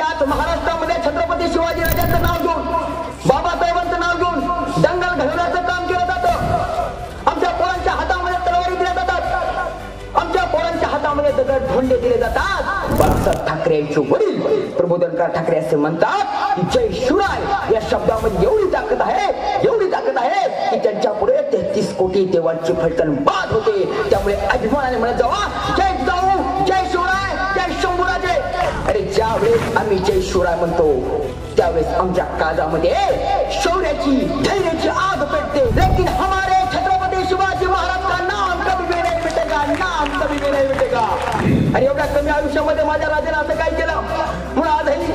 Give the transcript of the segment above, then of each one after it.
त्यात महाराष्ट्रामध्ये छत्रपती शिवाजी राजांचं नाव घेऊन, बाबासाहेबांचं नाव घेऊन दंगल घडवण्याचं काम केलं जातं. आमच्या पोरांच्या हातामध्ये तलवारी दिल्या जातात, आमच्या पोरांच्या हातामध्ये दगड धोंडे दिले जातात. बाळासाहेब ठाकरे यांचे वडील प्रबोधनकार ठाकरे असे म्हणतात की जय शिवराय या शब्दामध्ये एवढी ताकद आहे, एवढी ताकद आहे की त्यांच्या पुढे 33 कोटी देवांची फलटण बाद होते. त्यामुळे अभिमानाने म्हणत जावा जय जाऊ, जय शिवराय, जय शंभूराजे. अरे ज्यावेळेस आम्ही जय शिवराय म्हणतो त्यावेळेस आमच्या काळजामध्ये शौर्याची, धैर्याची आग पेटते. लेकिन हमारे छत्रपती शिवाजी महाराज का नाम कभी भी नहीं मिटेगा, नाम कभी भी नहीं मिटेगा. आणि एवढ्या कमी आयुष्यामध्ये माझ्या राजाने असं काय केलं म्हणून आजही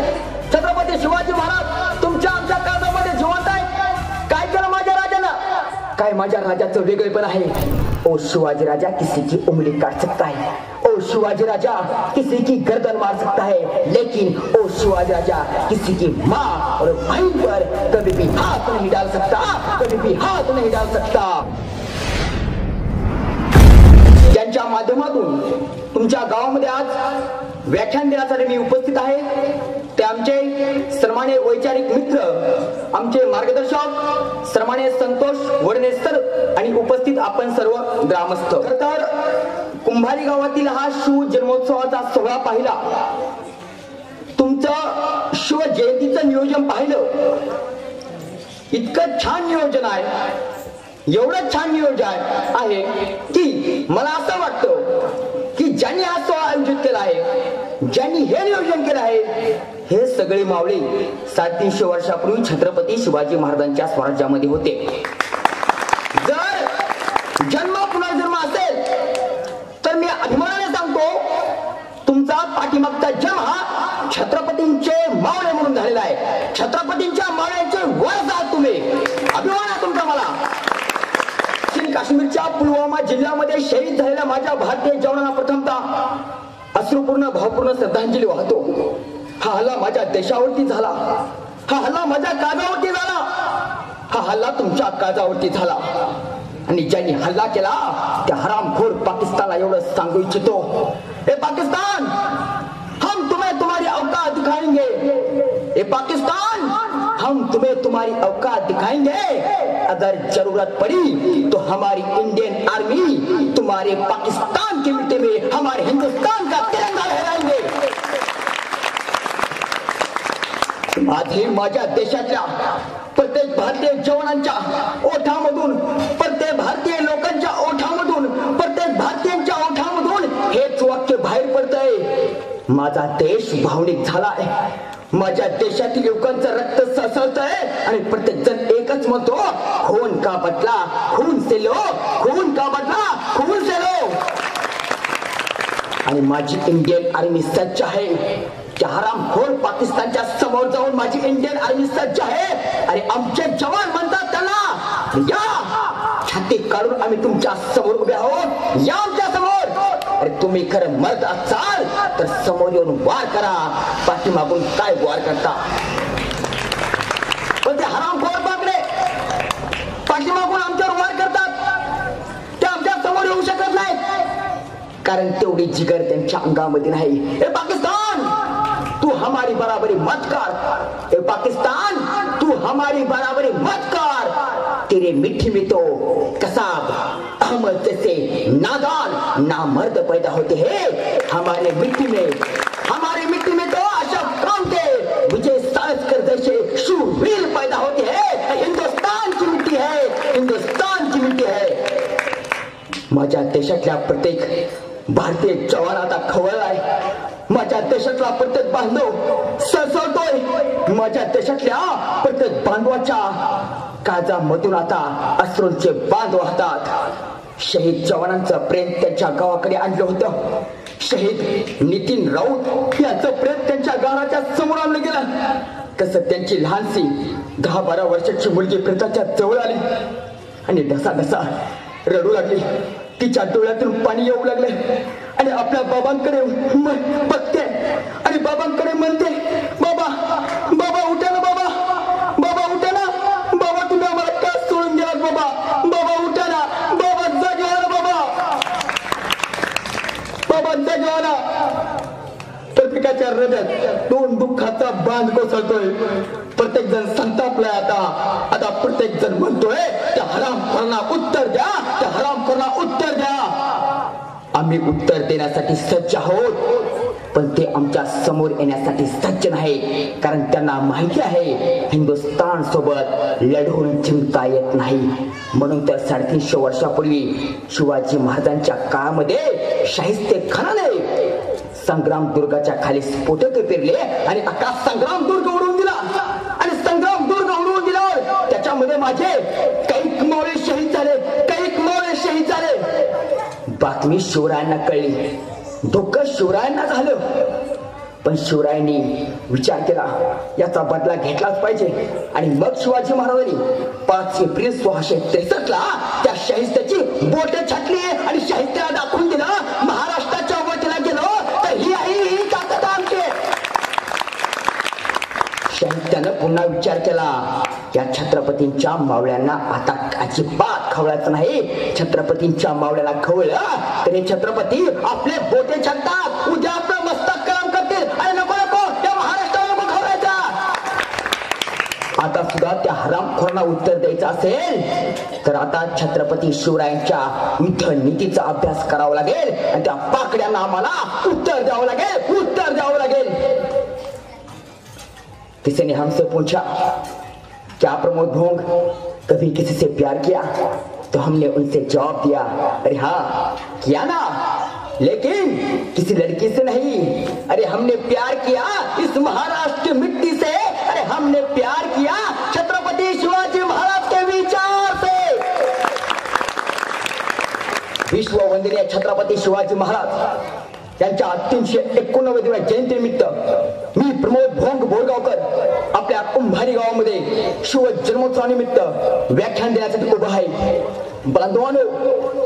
छत्रपती शिवाजी महाराज तुमच्या आमच्या काळजामध्ये जिवंत आहे. काय केलं माझ्या राजानं? काय माझ्या राजाचं वेगळेपण आहे. ओ शिवाजी राजा किसी की उंगली काट सकता है, ओ शिवाजी राजा किसी की गर्दन मार सकता है, लेकिन ओ शिवाजी राजा किसी की माँ और बहन पर कभी भी हाथ नहीं डाल सकता, कभी भी हाथ नहीं डाल सकता. ज्यांच्या माध्यमातून तुमच्या गावामध्ये आज व्याख्यान देण्यासाठी मी उपस्थित आहे ते आमचे सन्माननीय वैचारिक मित्र, आमचे मार्गदर्शक सन्माननीय संतोष वडणे सर आणि उपस्थित आपण सर्व ग्रामस्थ. तर कुंभारी गावातील हा शिव जन्मोत्सवाचा सोहळा पाहिला, तुमचं शिव जयंतीचं नियोजन पाहिलं. इतकं छान नियोजन आहे, एवढं छान नियोजन आहे की मला असं वाटतं की ज्यांनी हा सोहळा आयोजित केला आहे, ज्यांनी हे नियोजन केलं आहे, हे सगळे मावळे 350 वर्षापूर्वी छत्रपती शिवाजी महाराजांच्या स्वराज्यामध्ये होते. जर जन्म पुनर्जन्म असेल तर मी अभिमानाने सांगतो तुमचा पाठीमागचा जन्म हा छत्रपतींचे मावळे म्हणून झालेला आहे. छत्रपतींच्या मावळ्यांचे वारस आहात तुम्ही. अभिमान आहे तुमचा मला. काश्मीरच्या पुलवामा जिल्ह्यामध्ये शहीद झालेल्या माझ्या भारतीय जवानांना प्रथमतः अश्रुपूर्ण भावपूर्ण श्रद्धांजली वाहतो. हा हल्ला माझ्या देशावरती झाला, हा हल्ला माझ्या काळजावरती झाला, हा हल्ला तुमच्या काळजावरती झाला. आणि ज्यांनी हल्ला केला त्या हरामखोर पाकिस्तानला एवढं सांगू इच्छितो, हे पाकिस्तान हम तुम्हें तुम्हारी औकात दिखाएंगे, हे पाकिस्तान हम तुम्हें तुम्हारी औकात दिखाएंगे. अगर जरूरत पड़ी तो हमारी इंडियन आर्मी तुम्हारे पाकिस्तान के मिट्टी में हमारे हिंदुस्तान का तिरंगा लहराएंगे. आजही माझ्या देशातल्या प्रत्येक भारतीय जवानांच्या ओठामधून, प्रत्येक भारतीय लोकांच्या ओठामधून, प्रत्येक भारतीयांच्या ओठामधून हेच वाक्य बाहेर पडतंय, माझा देश भावनिक झालाय, माझ्या देशातील लोकांचं रक्त सळसळतंय आणि प्रत्येक जण एकच म्हणतो खून का बदला, खून से लो, खून का बदला, खून से लो. आणि माझी इंडियन आर्मी सज्ज आहे. त्या हरामखोर पाकिस्तानच्या समोर जाऊन माझी इंडियन आर्मी सज्ज आहे. आणि आमचे जवान म्हणतात त्यांना या छाती काढून आम्ही तुमच्या समोर उभे आहोत, या आमच्या समोर. अरे तुम्ही खरं मर्द असाल तर समोर येऊन वार करा, पाठीमागून काय वार करता. पण ते हरामखोर बाकडे पाठीमागून आमच्यावर वार करतात, ते आमच्या समोर येऊ शकत नाहीत कारण तेवढी जिगर त्यांच्या अंगामध्ये नाही. हे पाकिस्तान तू हमारी बराबरी मत कर, हे पाकिस्तान तू हमारी बराबरी मत कर. तेरे मिट्टी में तो कसाब अहमद जैसे नादान नामर्द पैदा होते हैं. हमारे मिट्टी में तो अशरफ खान के विजय सावरकर जैसे शूरवीर पैदा होते हैं. हिंदुस्तान की मिट्टी है, हिंदुस्तान की मिट्टी है. माझ्या देशातल्या प्रत्येक भारतीय जवान आता खवळलाय, माझ्या देशातला प्रत्येक बांधव सळसळतोय, माझ्या देशातल्या प्रत्येक बांधवाच्या काळजामधून आता अश्रूंचे बांध वाहतात. शहीद जवानांचं प्रेम त्यांच्या गावाकडे आणलं होतं. शहीद नितीन राऊत यांचं प्रेम त्यांच्या गावाच्या समोर आणलं गेलं. कसं त्यांची लहानशी 10-12 वर्षाची मुलगी प्रेताच्या जवळ आली आणि ढसा ढसा रडू लागली. तिच्या डोळ्यातून पाणी येऊ लागले आणि आपल्या बाबांकडे बघते आणि बाबांकडे म्हणते, बाबा बाबा उठा ना, बाबा बाबा उठा ना, बाबा तुम्ही आम्हाला का सोडून गेलात, बाबा बाबा उठा ना, बाबा जागे व्हा ना, बाबा बाबा जागे व्हा ना. प्रत्येकाच्या हृदयात दोन दुःखाचा बांध कोसळतोय. प्रत्येक जण संतापलाय. आता प्रत्येक जण म्हणतोय त्या हरामखोरांना उत्तर द्या, त्या हरामखोरांना उत्तर द्या. आम्ही उत्तर देण्यासाठी सज्ज आहोत, पण ते आमच्या समोर येण्यासाठी सज्ज नाही. कारण त्यांना माहिती आहे हिंदुस्थान सोबत लढून जिंकता येत नाही. म्हणून तर 350 वर्षापूर्वी शिवाजी महाराजांच्या काळामध्ये शाहिस्तेखानाने संग्राम दुर्गाच्या खाली स्फोटक पेरले आणि अख्खा संग्राम दुर्ग उडवून दिला. आणि संग्राम दुर्ग उडवून दिल्यावर त्याच्यामध्ये माझे कैक मावळे शहीद झाले, कैक मावळे शहीद झाले. बातमी शिवरायांना कळली, धोकं शिवरायांना झालं. पण शिवरायांनी विचार केला याचा बदला घेतलाच पाहिजे. आणि मग शिवाजी महाराजांनी 5 एप्रिल 1663 त्या शाहिस्त्याची बोटे छाटली आणि शाहिस्त्याला दाखवून दिलं महाराष्ट्राच्या वतीला गेलो तर ही आहे ही ताकद आमची. शाहिस्त्यानं पुन्हा विचार केला या छत्रपतींच्या मावळ्यांना आता अजिबात खवळायचं नाही. छत्रपतींच्या मावळ्याला खवळलं तर हे छत्रपती आपले बोटे छाटतात, उद्या आपलं मस्तक कलम करतील. आणि नको नको या महाराष्ट्राला नको खवळायचा. आता सुद्धा त्या हरामखोरांना उत्तर द्यायचं असेल तर आता छत्रपती शिवरायांच्या युद्ध नीतीचा अभ्यास करावा लागेल आणि त्या पाकड्यांना आम्हाला उत्तर द्यावं लागेल, उत्तर द्यावं लागेल. किसी ने हमसे पूछा क्या प्रमोद भोंग कभी किसी से प्यार किया, तो हमने उनसे जवाब दिया अरे हाँ किया ना, लेकिन किसी लड़की से नहीं. अरे हमने प्यार किया इस महाराष्ट्र की मिट्टी से. अरे हमने प्यार किया छत्रपति शिवाजी महाराज के विचार से. विश्व वंदनीय छत्रपती शिवाजी महाराज यांच्या 389व्या जयंतीनिमित्त मी प्रमोद भोंग बोरगावकर आपल्या कुंभारी गावामध्ये शिव जन्मोत्सवानिमित्त व्याख्यान देण्यासाठी उभा आहे. बांधवांनो,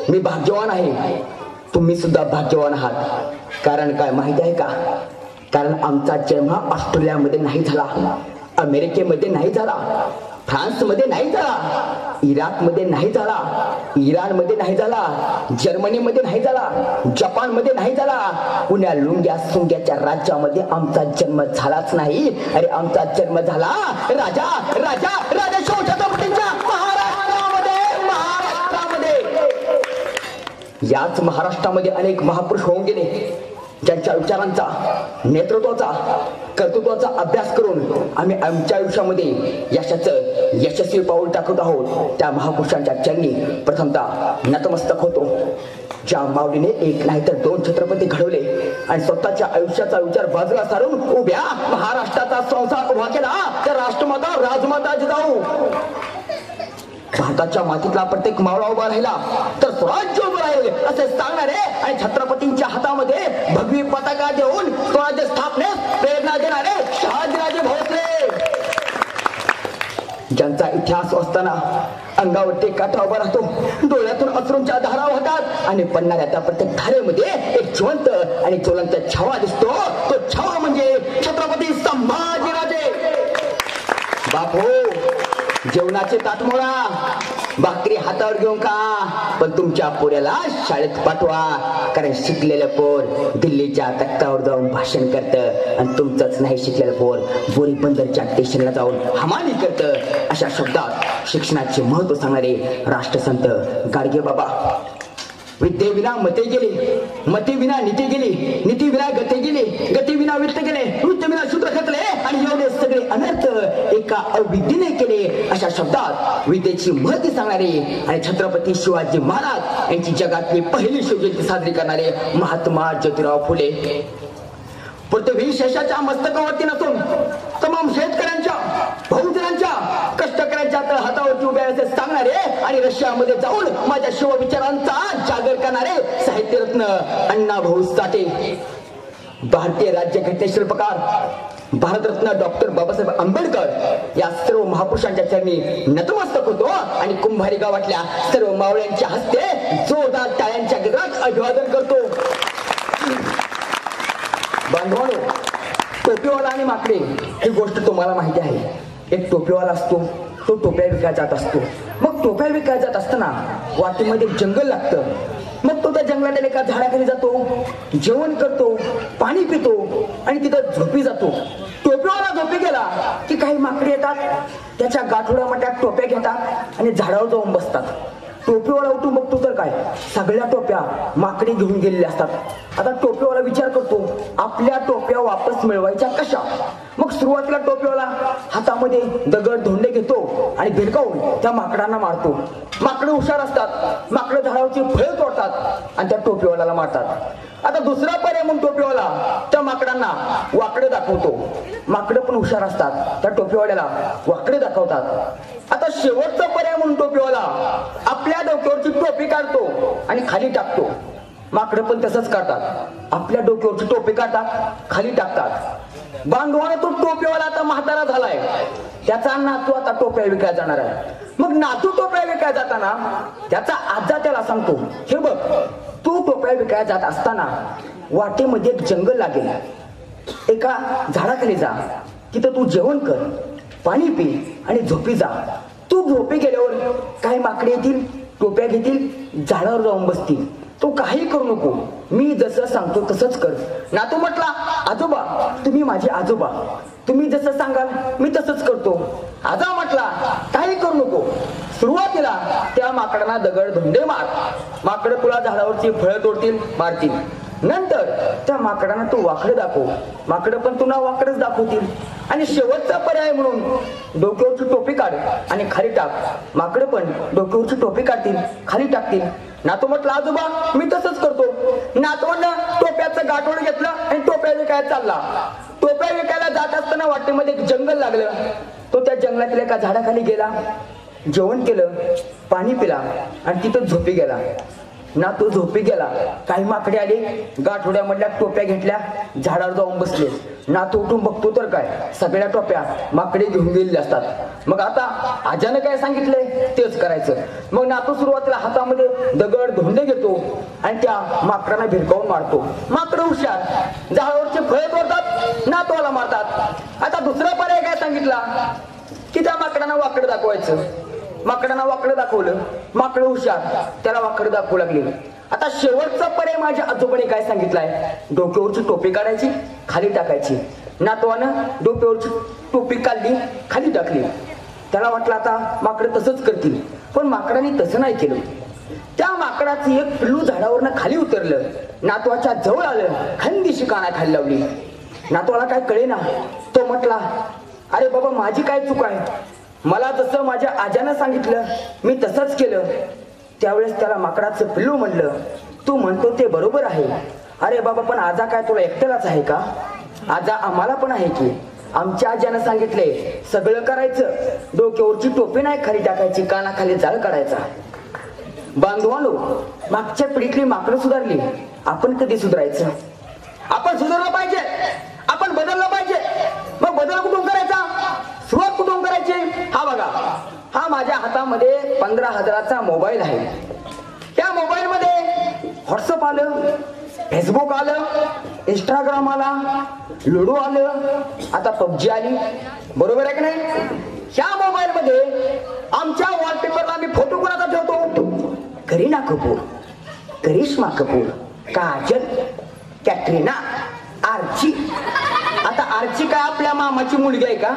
मी भाग्यवान आहे, तुम्ही सुद्धा भाग्यवान आहात. कारण काय माहिती आहे का? कारण आमचा जन्म ऑस्ट्रेलियामध्ये नाही झाला, अमेरिकेमध्ये नाही झाला, फ्रान्स मध्ये नाही झाला, इराक मध्ये नाही झाला, इराण मध्ये नाही झाला, जर्मनी मध्ये नाही झाला, जपान मध्ये नाही झाला, पुण्या लुंग्या सुंग्याच्या राज्यामध्ये आमचा जन्म झालाच नाही. अरे आमचा जन्म झाला राजा राजा राजा शिव छत्रपतींच्या महाराष्ट्रामध्ये. महाराष्ट्रामध्ये याच महाराष्ट्रामध्ये अनेक महापुरुष होऊन गेले ज्यांच्या विचारांचा, नेतृत्वाचा, कर्तृत्वाचा अभ्यास करून आम्ही आमच्या आयुष्यामध्ये यशाचं यशस्वी पाऊल टाकत आहोत. त्या महापुरुषांच्या चरणी प्रथमतः नतमस्तक होतो. ज्या माऊलीने एक नाही तर 2 छत्रपती घडवले आणि स्वतःच्या आयुष्याचा विचार बाजूला सारून उभ्या महाराष्ट्राचा संसार उभा केला, त्या राष्ट्रमाता राजमाता जिजाऊ. भारताच्या मातीतला प्रत्येक मावळा उभा राहिला तर स्वराज्य उभं राहील असे सांगणारे आणि छत्रपतींच्या हातामध्ये भगवी पताका देऊन स्वराज्य स्थापनेस प्रेरणा देणारे शहाजीराजे भोसले, ज्यांचा इतिहास असताना अंगावरती काटा उभा राहतो, डोळ्यातून अश्रूंच्या धारा वाहतात आणि पडणाऱ्या त्या प्रत्येक धारेमध्ये एक जिवंत आणि ज्वलंत छावा दिसतो. तो छावा म्हणजे छत्रपती संभाजीराजे. बापू, जेवणाचे ताट मोडा, भाकरी हातावर घेऊन खा, पण तुमच्या पोऱ्याला शाळेत पाठवा. कारण शिकलेलं पोर दिल्लीच्या तख्तावर जाऊन भाषण करतं आणि तुमचंच नाही शिकलेलं पोर बोरी बंदरच्या स्टेशनला जाऊन हमाली करतं. अशा शब्दात शिक्षणाचे महत्व सांगणारे राष्ट्रसंत गाडगे बाबा. विद्येविना मते गेले, मते विना नीती गेली, नीती विना गती गेली, गती विना वित्त गेले, वृत्त विना शूद्र खचले आणि एवढे सगळे अनर्थ एका अविद्येने केले. अशा शब्दात विद्येची महती सांगणारे आणि छत्रपती शिवाजी महाराज यांची जगातली पहिली शिवजयंती साजरी करणारे महात्मा ज्योतिराव फुले. पृथ्वी शेषाच्या मस्तकावरती नसून तमाम शेतकऱ्यांच्या, बहुजनांच्या, कष्टकऱ्यांच्या हातावरती उभे असे सांगणारे आणि रशियामध्ये जाऊन माझ्या शिवविचारांचा जागर करणारे साहित्यरत्न अण्णाभाऊ साठे. भारतीय राज्यघटने शिल्पकार भारतरत्न डॉक्टर बाबासाहेब आंबेडकर या सर्व महापुरुषांच्या चरणी नतमस्तक होतो आणि कुंभारी गावातल्या सर्व मावळ्यांच्या हस्ते जोरदार टाळ्यांच्या गजरात अभिवादन करतो. बांधवांनो, टोपीवाला आणि माकडे ही गोष्ट तुम्हाला माहिती आहे. एक टोपीवाला असतो, तो टोप्या विकायला जात असतो. मग टोप्या विकायला जात असताना वाटेमध्ये जंगल लागतं. मग तो त्या जंगलातील एका झाडाखाली जातो, जेवण करतो, पाणी पितो आणि तिथं झोपी जातो. टोपीवाला झोपी माकडे येतात, त्याच्या गाठोड्या मोठ्या टोप्या घेतात आणि झाडावर जाऊन बसतात. टोपीवाला उठून बघतो तर काय, सगळ्या टोप्या माकडे घेऊन गेलेल्या असतात. आता टोपीवाला विचार करतो, आपल्या टोप्या वापस मिळवायच्या कशा. मग सुरुवातीला टोपीवाला हातामध्ये दगड धोंडे घेतो आणि भिरकावून त्या माकडांना मारतो. माकडे हुशार असतात, माकडे झाडावरची फळं तोडतात आणि त्या टोपीवाल्याला मारतात. आता दुसरा पर्याय म्हणून टोपीवाला त्या माकडांना वाकडे दाखवतो. माकडे पण हुशार असतात, त्या टोपीवाल्याला वाकडे दाखवतात. आता शेवटचा पर्याय म्हणून टोपीवाला आपल्या डोक्यावरची टोपी काढतो आणि खाली टाकतो. माकडे पण तसंच करतात, आपल्या डोक्यावरची टोपी काढतात, खाली टाकतात. बांधवाने तो टोपीवाला आता म्हातारा झालाय, त्याचा नातू आता टोप्या विकायला जाणार आहे. मग नातू टोप्या विकायला जाताना त्याचा आजा त्याला सांगतो, हे बघ, तू टोप्या विकायला जात असताना वाटेमध्ये एक जंगल लागेल, एका झाडाखाली जा, तिथं तू जेवण कर, पाणी पी आणि झोपी जा. तू झोपी गेल्यावर काही माकडे येतील, टोप्या घेतील, झाडावर जाऊन बसतील. तू काही करू नको, मी जसं सांगतो तसंच कर. नातू म्हटला, आजोबा तुम्ही माझे आजोबा, तुम्ही जसं सांगाल मी तसंच करतो. आजा म्हटला, काही करू नको. सुरुवातीला त्या माकडांना दगड धोंडे मार, माकडं तुला झाडावरची फळं तोडतील, मारतील. नंतर त्या माकडांना तू वाकडं दाखव, माकडं पण तुला वाकडच दाखवतील. आणि शेवटचा पर्याय म्हणून डोक्यावरची टोपी काढ आणि खाली टाक, माकडं पण डोक्यावरची टोपी काढतील, खाली टाकतील. नातू म्हटलं, आजोबा मी तसंच करतो. नातवानं टोप्याचं गाठोड घेतलं आणि टोप्या विकायला चालला. टोप्या विकायला जात असताना वाटेमध्ये एक जंगल लागलं. तो त्या जंगलातील एका झाडाखाली गेला, जेवण केलं, पाणी पिला आणि तिथं झोपी गेला. नातू झोपी गेला. काही माकडे आले, गाठोड्यामधल्या टोप्या घेतल्या, झाडावर जाऊन बसले. नातू उठून बघतो तर काय, सगळ्या टोप्या माकडे घेऊन गेलेले असतात. मग आता आजानं काय सांगितलंय तेच करायचं. मग नातू सुरुवातीला हातामध्ये दगड धोंडे घेतो आणि त्या माकडांना भिरकावून मारतो. माकडं हुशार, झाडावरचे फळे तोडतात, नातवाला मारतात. आता दुसरा पर्याय काय सांगितला की त्या माकडांना वाकडं दाखवायचं. माकडांना वाकडं दाखवलं, माकडं हुशार, त्याला वाकडं दाखवू लागले. आता शेवटचा पर्याय माझ्या आजोबाने काय सांगितलाय, डोक्यावरची टोपी काढायची, खाली टाकायची. नातवानं डोक्यावरची टोपी काढली, खाली टाकली. त्याला वाटलं आता माकडं तसंच करतील, पण माकडाने तसं नाही केलं. त्या माकडाचं एक पिल्लू झाडावरनं खाली उतरलं, नातवाच्या जवळ आलं, खंदीशी काना खाली लावली. नातवाला काय कळेना. तो म्हटला, अरे बाबा माझी काय चूक आहे, मला जसं माझ्या आजानं सांगितलं मी तसंच केलं. त्यावेळेस त्याला माकडाचं पिल्लू म्हणलं, तू म्हणतो ते बरोबर आहे. अरे बाबा पण आजा काय तुला एकट्यालाच आहे का, आजा आम्हाला पण आहे की. आमच्या आजानं सांगितले सगळं करायचं, डोक्यावरची टोपी नाही खाली टाकायची, कानाखाली जाळ काढायचा. बांधवानो, मागच्या पिढीतली माकडं सुधारली, आपण कधी सुधारायचं? आपण सुधारलं पाहिजे, आपण बदललं पाहिजे. मग बदल कुठून करायचा, सुरुवात कुठून करायची? हा बघा, हा माझ्या हातामध्ये 15,000चा मोबाईल आहे. त्या मोबाईल मध्ये व्हॉट्सअप आलं, फेसबुक आलं, इंस्टाग्राम आला, लुडो आलं, आता पबजी आली, बरोबर आहे की नाही? ह्या मोबाईल मध्ये आमच्या वॉलपेपरला मी फोटो कोणाचा ठेवतो, करीना कपूर, करिश्मा कपूर, काजल, कॅटरीना, आर्ची. आता आर्ची काय आपल्या मामाची मुलगी आहे का?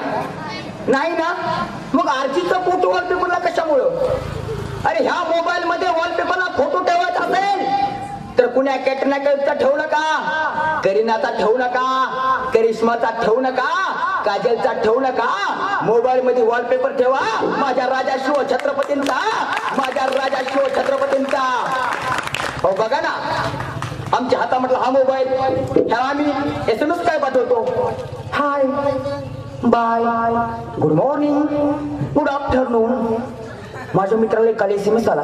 नाही ना. मग आर्चीचा फोटो वॉलपेपरला कशामुळं? अरे ह्या मोबाईल मध्ये वॉलपेपरला फोटो ठेवायचा असेल तर कुण्या कॅटरीना कैफचा ठेवू नका, करीनाचा ठेवू नका, करिश्माचा ठेवू नका, काजलचा ठेवू नका. मोबाईल मध्ये वॉलपेपर ठेवा माझ्या राजा शिव छत्रपतींचा, माझ्या राजा शिव छत्रपतींचा. हो बघा ना, आमच्या हातामधला हा मोबाईल, ह्या आम्ही SMS काय पाठवतो, hi, bye, good morning, good afternoon. माझ्या मित्राला काल SMS आला,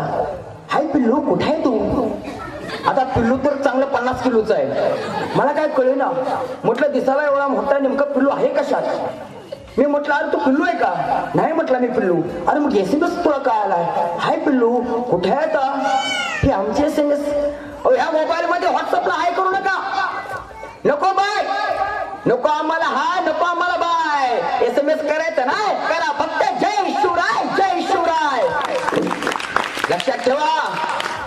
हाय पिल्लू कुठे आहे तू? आता पिल्लू तर चांगलं 50 किलोचं आहे. मला काय कळे ना, म्हटलं दिसायला एवढा मोठा नेमका पिल्लू आहे कशात? मी म्हटलं अरे तू पिल्लू आहे का? नाही म्हटलं मी पिल्लू. अरे मग SMS तुला काय आलाय, हाय पिल्लू कुठे आहे आता? हे आमचे SMS ह्या मोबाईल मध्ये व्हॉट्सअपला हाय करू नका. नको बाय, नको आम्हाला हाय, नको आम्हाला बाय. SMS करायचं नाही, करा फक्त जय शिवराय, जय शिवराय. लक्षात ठेवा.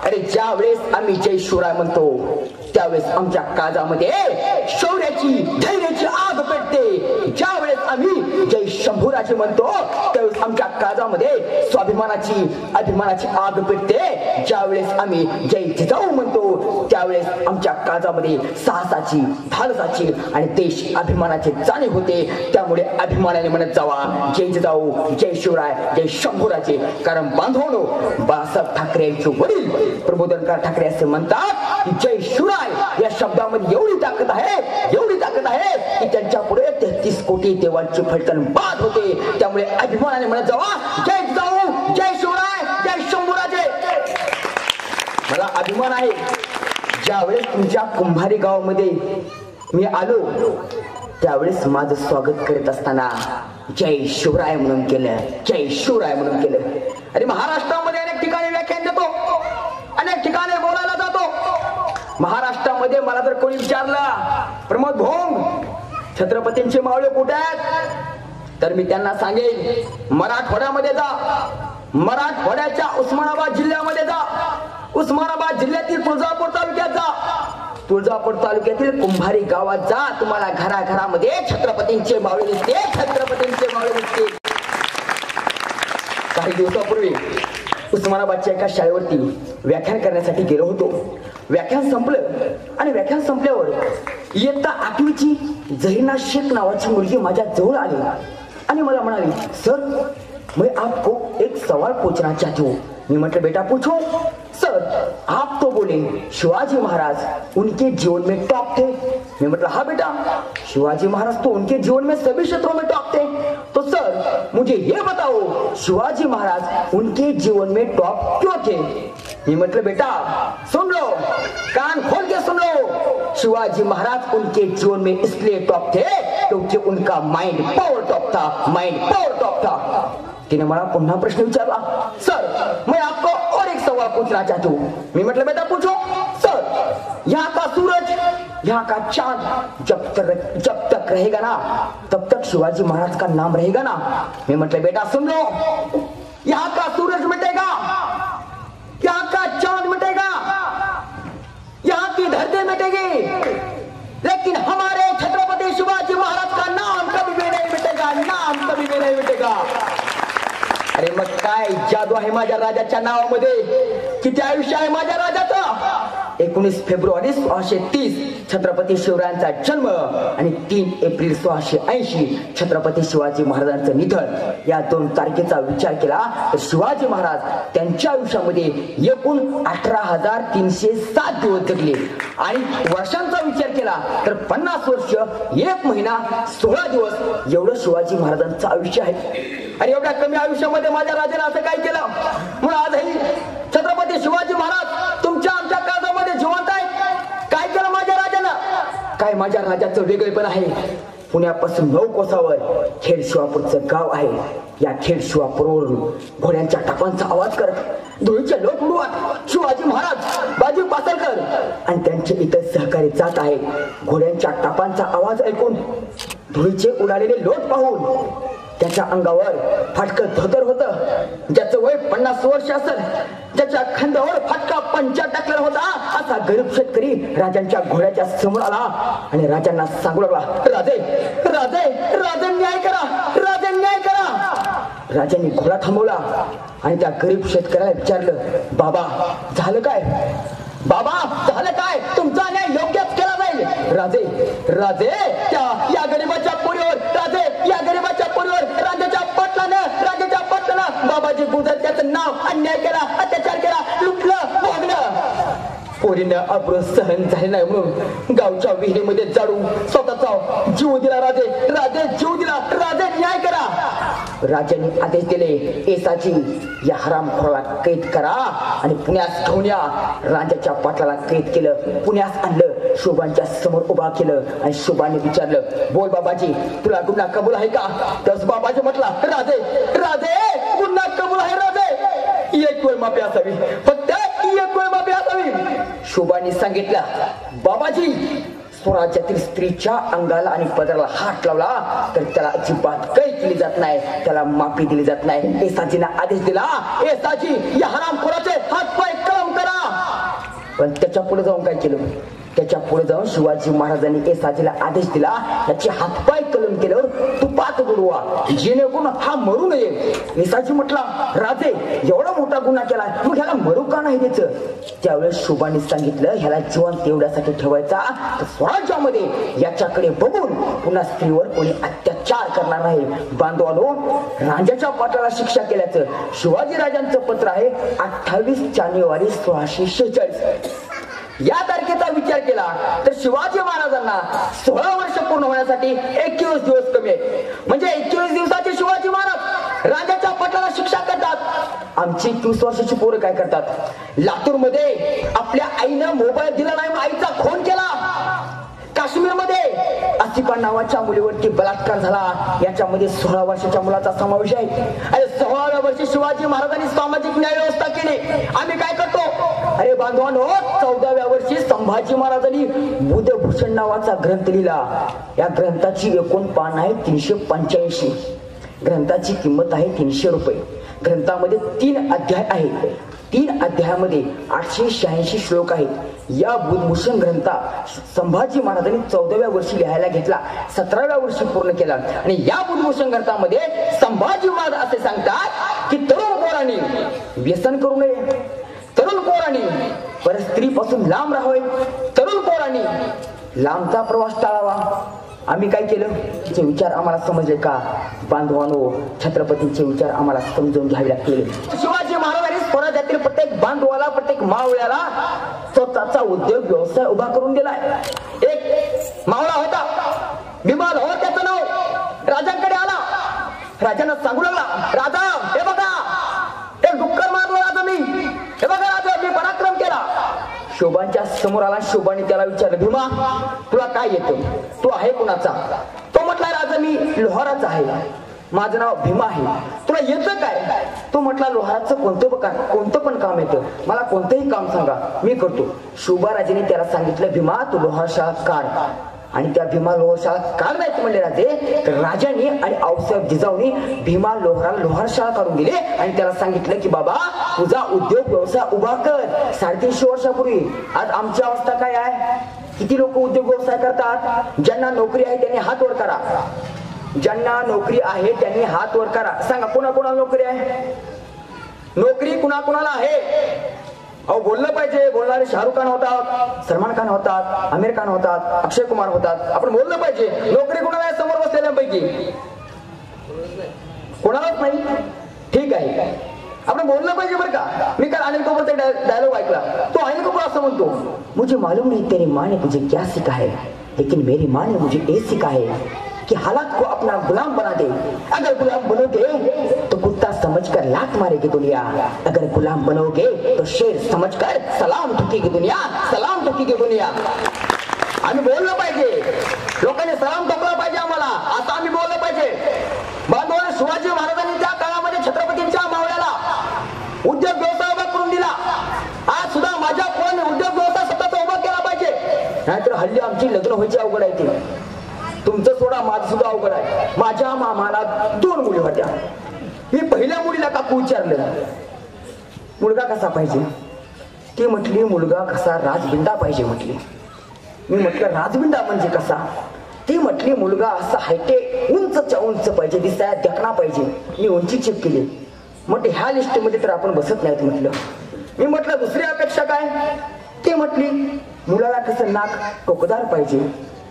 अरे ज्या वेळेस आम्ही जय शिवराय म्हणतो त्यावेळेस आमच्या काळजामध्ये शौर्याची, धैर्याची आग पेटते. ज्या वेळेस आम्ही जय शंभूराजे म्हणतो त्यावेळेस आमच्या काळजामध्ये स्वाभिमानाची अभिमानाची आग पेटते. ज्यावेळेस आम्ही जय जिजाऊ म्हणतो त्यावेळेस आमच्या काळजामध्ये साहसाची धाडसाची आणि देश अभिमानाची जाणीव होते. त्यामुळे अभिमानाने म्हणत जावा जय जिजाऊ जय शिवराय जय शंभूराजे. कारण बांधवनो बाळासाहेब ठाकरे यांचे वडील प्रबोधनकार ठाकरे असे म्हणतात की जय शिवराय या शब्दामध्ये एवढी ताकद आहे की त्यांच्या पुढे 33 कोटी देवांचे फलटण बाद होते. त्यामुळे अभिमानाने म्हणत जावा जय जिजाऊ जय शिवराय जय शंभूराजे. मला अभिमान आहे ज्यावेळेस तुमच्या कुंभारी गावामध्ये मी आलो त्यावेळेस माझं स्वागत करत असताना जय शिवराय म्हणून केलं, जय शिवराय म्हणून केलं. आणि महाराष्ट्रामध्ये अनेक ठिकाणी व्याख्यान देतो, अनेक ठिकाणी बोलायला जातो. महाराष्ट्रामध्ये मला जर कोणी विचारलं प्रमोद भोंग छत्रपतींचे मावळे कुठे आहेत तर मी त्यांना सांगेन मराठवाड्यामध्ये जा, मराठवाड्याच्या उस्मानाबाद जिल्ह्यामध्ये जा, उस्मानाबाद जिल्ह्यातील तुळजापूर तालुक्यात जा, तुळजापूर तालुक्यातील कुंभारी गावात जा. तुम्हाला घराघरामध्ये छत्रपतींचे मावळे दिसते, छत्रपतींचे मावळे दिसते. काही दिवसापूर्वी उस्मानाबादच्या एका शाळेवरती व्याख्यान करण्यासाठी गेलो होतो. व्याख्यान संपलं आणि व्याख्यान संपल्यावर इयत्ता 8वीची झरीना शेख नावाची मुलगी माझ्या जवळ आली आणि मला म्हणाली सर मैं आपको एक सवाल पूछना चाहती हूँ. मैं मतलब बेटा पूछो. सर आप तो बोले शिवाजी महाराज उनके जीवन में टॉप थे. मैं मतलब हाँ बेटा शिवाजी महाराज तो उनके जीवन में सभी क्षेत्रों में टॉप थे. तो सर मुझे ये बताओ शिवाजी महाराज उनके जीवन में टॉप क्यों थे. मैं मतलब बेटा सुन लो, कान खोल के सुन लो. शिवाजी महाराज उनके जीवन में इसलिए टॉप थे क्योंकि उनका माइंड पावर टॉप था, माइंड पावर टॉप था. तिने मला पुन्हा प्रश्न विचारला सर मैं आपको और एक सवाल पूछना चाहती हूँ. मैं मतलब बेटा पूछो. सर यहाँ का सूरज यहाँ का चांद जब तक रहेगा ना तब तक शिवाजी महाराज का नाम रहेगा ना. मैं मतलब बेटा सुन लो, यहाँ का सूरज मिटेगा, यहाँ का चांद मिटेगा, यहाँ की धरती मिटेगी, लेकिन हमारे छत्रपति शिवाजी महाराज का नाम कभी भी नहीं मिटेगा, नाम कभी भी नहीं मिटेगा. अरे मग काय जादू आहे माझ्या राजाच्या नावामध्ये. किती आयुष्य आहे माझ्या राजाचं. 19 फेब्रुवारी 1630 छत्रपती शिवरायांचा जन्म आणि 3 एप्रिल 1680 छत्रपती शिवाजी महाराजांचं निधन. या 2 तारखेचा विचार केला तर शिवाजी महाराज त्यांच्या आयुष्यामध्ये एकूण 18,307 दिवस जगले. आणि वर्षांचा विचार केला तर 50 वर्ष 1 महिना 16 दिवस एवढं शिवाजी महाराजांचं आयुष्य आहे. आणि एवढ्या कमी आयुष्यामध्ये माझ्या राजाने असं काय केलं म्हणून आजही छत्रपती शिवाजी महाराज तुमच्या आमच्या काळजामध्ये जिवंत आहेत. काय केलं माझ्या राजानं, काय माझ्या राजाचं वेगळेपण आहे. पुण्यापासून 9 कोसावर खेड शिवापूरचं गाव आहे. या खेड शिवापूरवरून घोड्यांच्या टापांचा आवाज करत धुळीचे लोक उडवत शिवाजी महाराज बाजी पासलकर आणि त्यांचे इतर सहकारी जात आहेत. घोड्यांच्या टापांचा आवाज ऐकून धुळीचे उडालेले लोट पाहून त्याच्या अंगावर फाटकं धोतर होतं. ज्याचं वय 50 वर्ष असेल, ज्याच्या खांद्यावर फाटका पंचा टाकलेला होता असा गरीब शेतकरी राजांच्या घोड्याच्या समोर आला आणि राजांना सांगू लागला राजे राजे राजे न्याय करा, राजे न्याय करा. राजांनी घोडा थांबवला आणि त्या गरीब शेतकऱ्याला विचारलं बाबा झालं काय, बाबा झालं काय, तुमचा न्याय योग्यच केला जाईल. राजे राजे त्या या गरीबाच्या पोरीवर, राजे या गरीबाच्या पोरीवर राजाच्या पाटलानं बाबाजी गुजर त्याचं नाव अन्याय केला, अत्याचार केला, लुटलं भोगलं. पोरीनं अब्रू सहन झाले नाही म्हणून गावच्या विहिरीमध्ये जाडून स्वतःचा जीव दिला. राजे राजे जीव दिला, राजे न्याय करा. राजाने आदेश दिले एसाची या हरामखोराला कैद करा आणि पुण्यात घेऊन या. राजाच्या पाटलाला कैद केलं, पुण्यात आणलं, शोभांच्या समोर उभा केलं आणि शोभाने विचारलं बोल बाबाजी तुला गुन्हा कबूल आहे का. तर बाबाजी म्हटला राजे राजे गुन्हा कबूल आहे राजे, एक वेळ माफी असावी, फक्त एक वेळ माफी असावी. शोभाने सांगितलं बाबाजी स्वराज्यातील स्त्रीच्या अंगाला आणि पदराला हात लावला तर त्याला अजिबात कैद केली जात नाही, त्याला माफी दिली जात नाही. एसाजीने आदेश दिला एसाजी या हरामखोराचे हात पाय कलम करा. पण त्याच्या पुढे जाऊन काय केलं, त्याच्या पुढे जाऊन शिवाजी महाराजांनी एसाजीला आदेश दिला त्याचे हातपाय कलम केल्यावर तुपात फिरवा जेणेकरून हा मरू नये. निसाजी म्हटला, राजे एवढा मोठा गुन्हा केला, मग ह्याला मरू का नाही द्यायचं? त्यावेळेस शुभाने सांगितलं, ह्याला जिवंत तेवढ्यासाठी ठेवायचा तर स्वराज्यामध्ये याच्याकडे बघून पुन्हा स्त्रीवर कोणी अत्याचार करणार नाही. बांधवानो, राजाच्या पाटलाला शिक्षा केल्याचं शिवाजी राजांचं पत्र आहे 28 जानेवारी 1646. या तारखेचा विचार केला तर शिवाजी महाराजांना 16 वर्ष पूर्ण होण्यासाठी 21 दिवस कमी आहेत. म्हणजे 21 दिवसाचे शिवाजी महाराज राजाच्या पटलाला शिक्षा करतात. आमची 30 वर्षाची पोरं काय करतात? लातूर मध्ये आपल्या आईनं मोबाईल दिला नाही, आईचा खून केला. काश्मीरमध्ये आसिफा नावाच्या मुलीवरती बलात्कार झाला, याच्यामध्ये 16 वर्षाच्या मुलाचा समावेश आहे. आणि 16व्या वर्षी शिवाजी महाराजांनी सामाजिक न्याय व्यवस्था केली. आम्ही काय करतो? अरे बांधवांनो, 14व्या वर्षी संभाजी महाराजांनी बुधभूषण नावाचा ग्रंथ लिहिला. या ग्रंथाची एकूण पान आहे 385. ग्रंथाची किंमत आहे 300 रुपये. ग्रंथामध्ये 3 अध्याय आहेत. 3 अध्यायामध्ये 886 श्लोक आहेत. या बुधभूषण ग्रंथा संभाजी महाराजांनी 14व्या वर्षी लिहायला घेतला, 17व्या वर्षी पूर्ण केला. आणि या बुधभूषण ग्रंथामध्ये संभाजी महाराज असे सांगतात की तरुण पोरांनी व्यसन करू नये, तरुण पोरांनी परस्त्रीपासून लांब राहावे, तरुण पोरांनी लांबचा प्रवास टाळावा. आम्ही काय केलं? तिचे विचार आम्हाला समजले का? बांधवांनो, छत्रपतींचे विचार आम्हाला समजून घ्यावे लागतील. शिवाजी महाराजांनी स्वराज्यातील प्रत्येक बांधवाला, प्रत्येक मावळ्याला स्वतःचा उद्योग व्यवसाय उभा करून दिलाय. एक मावळा होता, भीमा लोहार त्याचं नाव. राजांकडे आला, राजांना सांगू लागला, राजा हे बघा, एक डुक्कर मारलो राजा मी, हे बघा राजा मी पराक्रम केला. शोभांच्या समोर आला. शोभाने त्याला विचारलं, भीमा तुला काय येतं? तू आहे कुणाचा? तो म्हटला, राजा मी लोहाराचा आहे, माझं नाव भीमा आहे. तुला येतं काय? तो म्हटला, लोहाराचं कोणतं पण काम येतं, मला कोणतंही काम सांगा, मी करतो. शोभाराजाने त्याला सांगितलं, भीमा तू लोहारशाळा काढ. आणि त्या भीमा लोहारशाळा काढायचं म्हणले राजे, तर राजांनी आणि आऊसाहेब जिजाऊनी भीमा लोहाराला लोहारशाळा काढून दिले. आणि त्याला सांगितलं की बाबा तुझा उद्योग व्यवसाय उभा कर. 350 वर्षापूर्वी आज आमची अवस्था काय आहे? किती लोक उद्योग व्यवसाय करतात? ज्यांना नोकरी आहे त्यांनी हात वर करा. ज्यांना नोकरी आहे त्यांनी हात वर करा. सांगा कोणाकोणाला नोकरी आहे? नोकरी कुणाकुणाला आहे? अहो बोललं पाहिजे. बोलणारे शाहरुख खान होतात, सलमान खान होतात, आमिर खान होतात, अक्षय कुमार होतात. आपण बोललं पाहिजे. नोकरी कुणाला आहे समोर बसलेल्यांपैकी? कोणालाच नाही. ठीक आहे, आपण बोललं पाहिजे बरं का. मी काल अनिल कपूरचा डायलॉग ऐकला. तो अनिल कपूर असं म्हणतो, मुझे मालूम नहीं तेरी माँ ने मुझे क्या सिखा है, लेकिन मेरी माँ ने मुझे ये सिखा है कि हालात को अपना गुलाम बना दे. अगर गुलाम बनोगे तो कुत्ता समझकर लात मारेगी दुनिया, अगर गुलाम बनोगे तो शेर समझकर सलाम ठोकेगी दुनिया, सलाम ठोकेगी दुनिया. आम्ही बोललं पाहिजे. लोकांनी सलाम ठोकला पाहिजे आम्हाला, असं आम्ही बोललं पाहिजे. बांधवांनो, शिवाजी महाराजांनी त्या काळामध्ये छत्रपतींच्या मावळ्याला उद्योग व्यवसाय उभा करून दिला. आज सुद्धा माझ्या कोण उद्योग व्यवसाय स्वतःचा उभा केला पाहिजे. नाहीतर हल्ली आमची लग्न व्हायची अवघड आहे. ती तुमचं सोडा, माझं सुद्धा अवघड आहे. माझ्या मामाला 2 मुली होत्या. मी पहिल्या मुलीला काकू विचारलं, मुलगा कसा पाहिजे? ती म्हटली मुलगा कसा राजबिंडा पाहिजे म्हटली. मी म्हटलं राजबिंडा म्हणजे कसा? ती म्हटली मुलगा असा हायटे उंचच्या उंच पाहिजे, दिसाया देखणा पाहिजे. मी उंची चेक केली. म्हटलं ह्या लिस्ट मध्ये तर आपण बसत नाहीत म्हटलं. मी म्हटलं दुसरी अपेक्षा काय? ते म्हटली मुलाला कसं नाक टोकदार पाहिजे.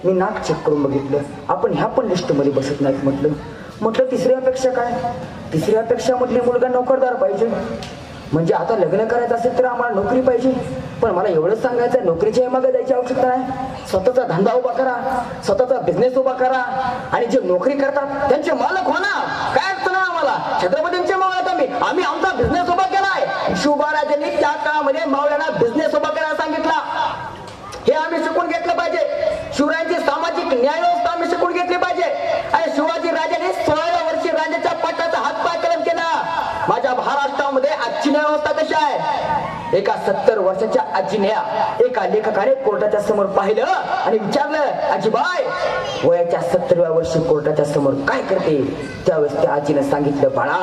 मी नाक चेक करून बघितलं, आपण ह्या पण लिस्ट मध्ये बसत नाहीत म्हटलं. म्हटलं तिसरी अपेक्षा काय? तिसरी अपेक्षा म्हटली मुलगा नोकरदार पाहिजे. म्हणजे आता लग्न करायचं असेल तर आम्हाला नोकरी पाहिजे. पण मला एवढंच सांगायचं, नोकरीच्या मागे जायची आवश्यकता नाही. स्वतःचा धंदा उभा करा, स्वतःचा बिझनेस उभा करा. आणि जे नोकरी करतात त्यांचे मालक हो ना. काय अडचण नाही आम्हाला. छत्रपतींचे मावळ्यात आम्ही आमचा बिझनेस उभा केलाय. शिवबाराजांनी त्या काळामध्ये मावळ्यांना बिझनेस उभा करायला सांगितला. हे आम्ही शिकून घेतलं पाहिजे. शिवरायांची सामाजिक न्याय व्यवस्था आम्ही शिकून घेतली पाहिजे. आणि शिवाजी राजाने 16व्या वर्षी राजाच्या पाटाचा हातपाय कलम केला. माझ्या महाराष्ट्रामध्ये आजची न्याय व्यवस्था कशी आहे? एका 70 वर्षाच्या आजीने एका लेखकाने कोर्टाच्या समोर पाहिलं आणि विचारलं, आजीबाई वयाच्या 70व्या वर्षी कोर्टाच्या समोर काय करते? त्यावेळेस त्या आजीने सांगितलं, बाळा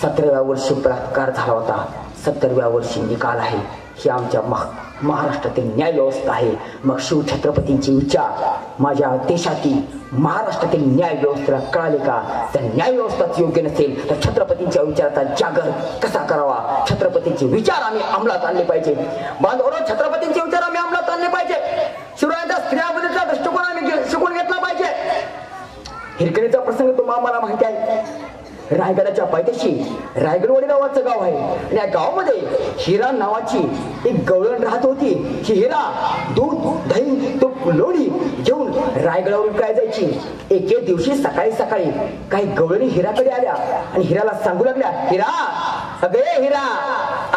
17व्या वर्षी बलात्कार झाला होता, 70व्या वर्षी निकाल आहे. ही आमच्या महाराष्ट्रातील न्याय व्यवस्था आहे. मग शिवछत्रपतींचे विचार माझ्या देशातील महाराष्ट्रातील न्याय व्यवस्थेला कळाले का? तर न्याय व्यवस्थाच योग्य नसेल तर छत्रपतींच्या विचाराचा जागर कसा करावा? छत्रपतींचे विचार आम्ही अंमलात आणले पाहिजे. बांधवांनो, छत्रपतींचे विचार आम्ही अंमलात आणले पाहिजे. शिवरायांच्या स्त्रियाबद्दलचा दृष्टिकोन आम्ही शिकून घेतला पाहिजे. हिरकणीचा प्रसंग तुम्हाला मला माहिती आहे. रायगडाच्या पायथ्याशी रायगडवाडी नावाचं गाव आहे आणि या गावामध्ये हिरा नावाची एक गवळण राहत होती. ही हिरा दूध, दही, तूप, लोणी घेऊन रायगडावरून काय जायची. एके दिवशी सकाळी सकाळी काही गवळणी हिराकडे आल्या आणि हिराला सांगू लागल्या, हिरा, अगे हिरा,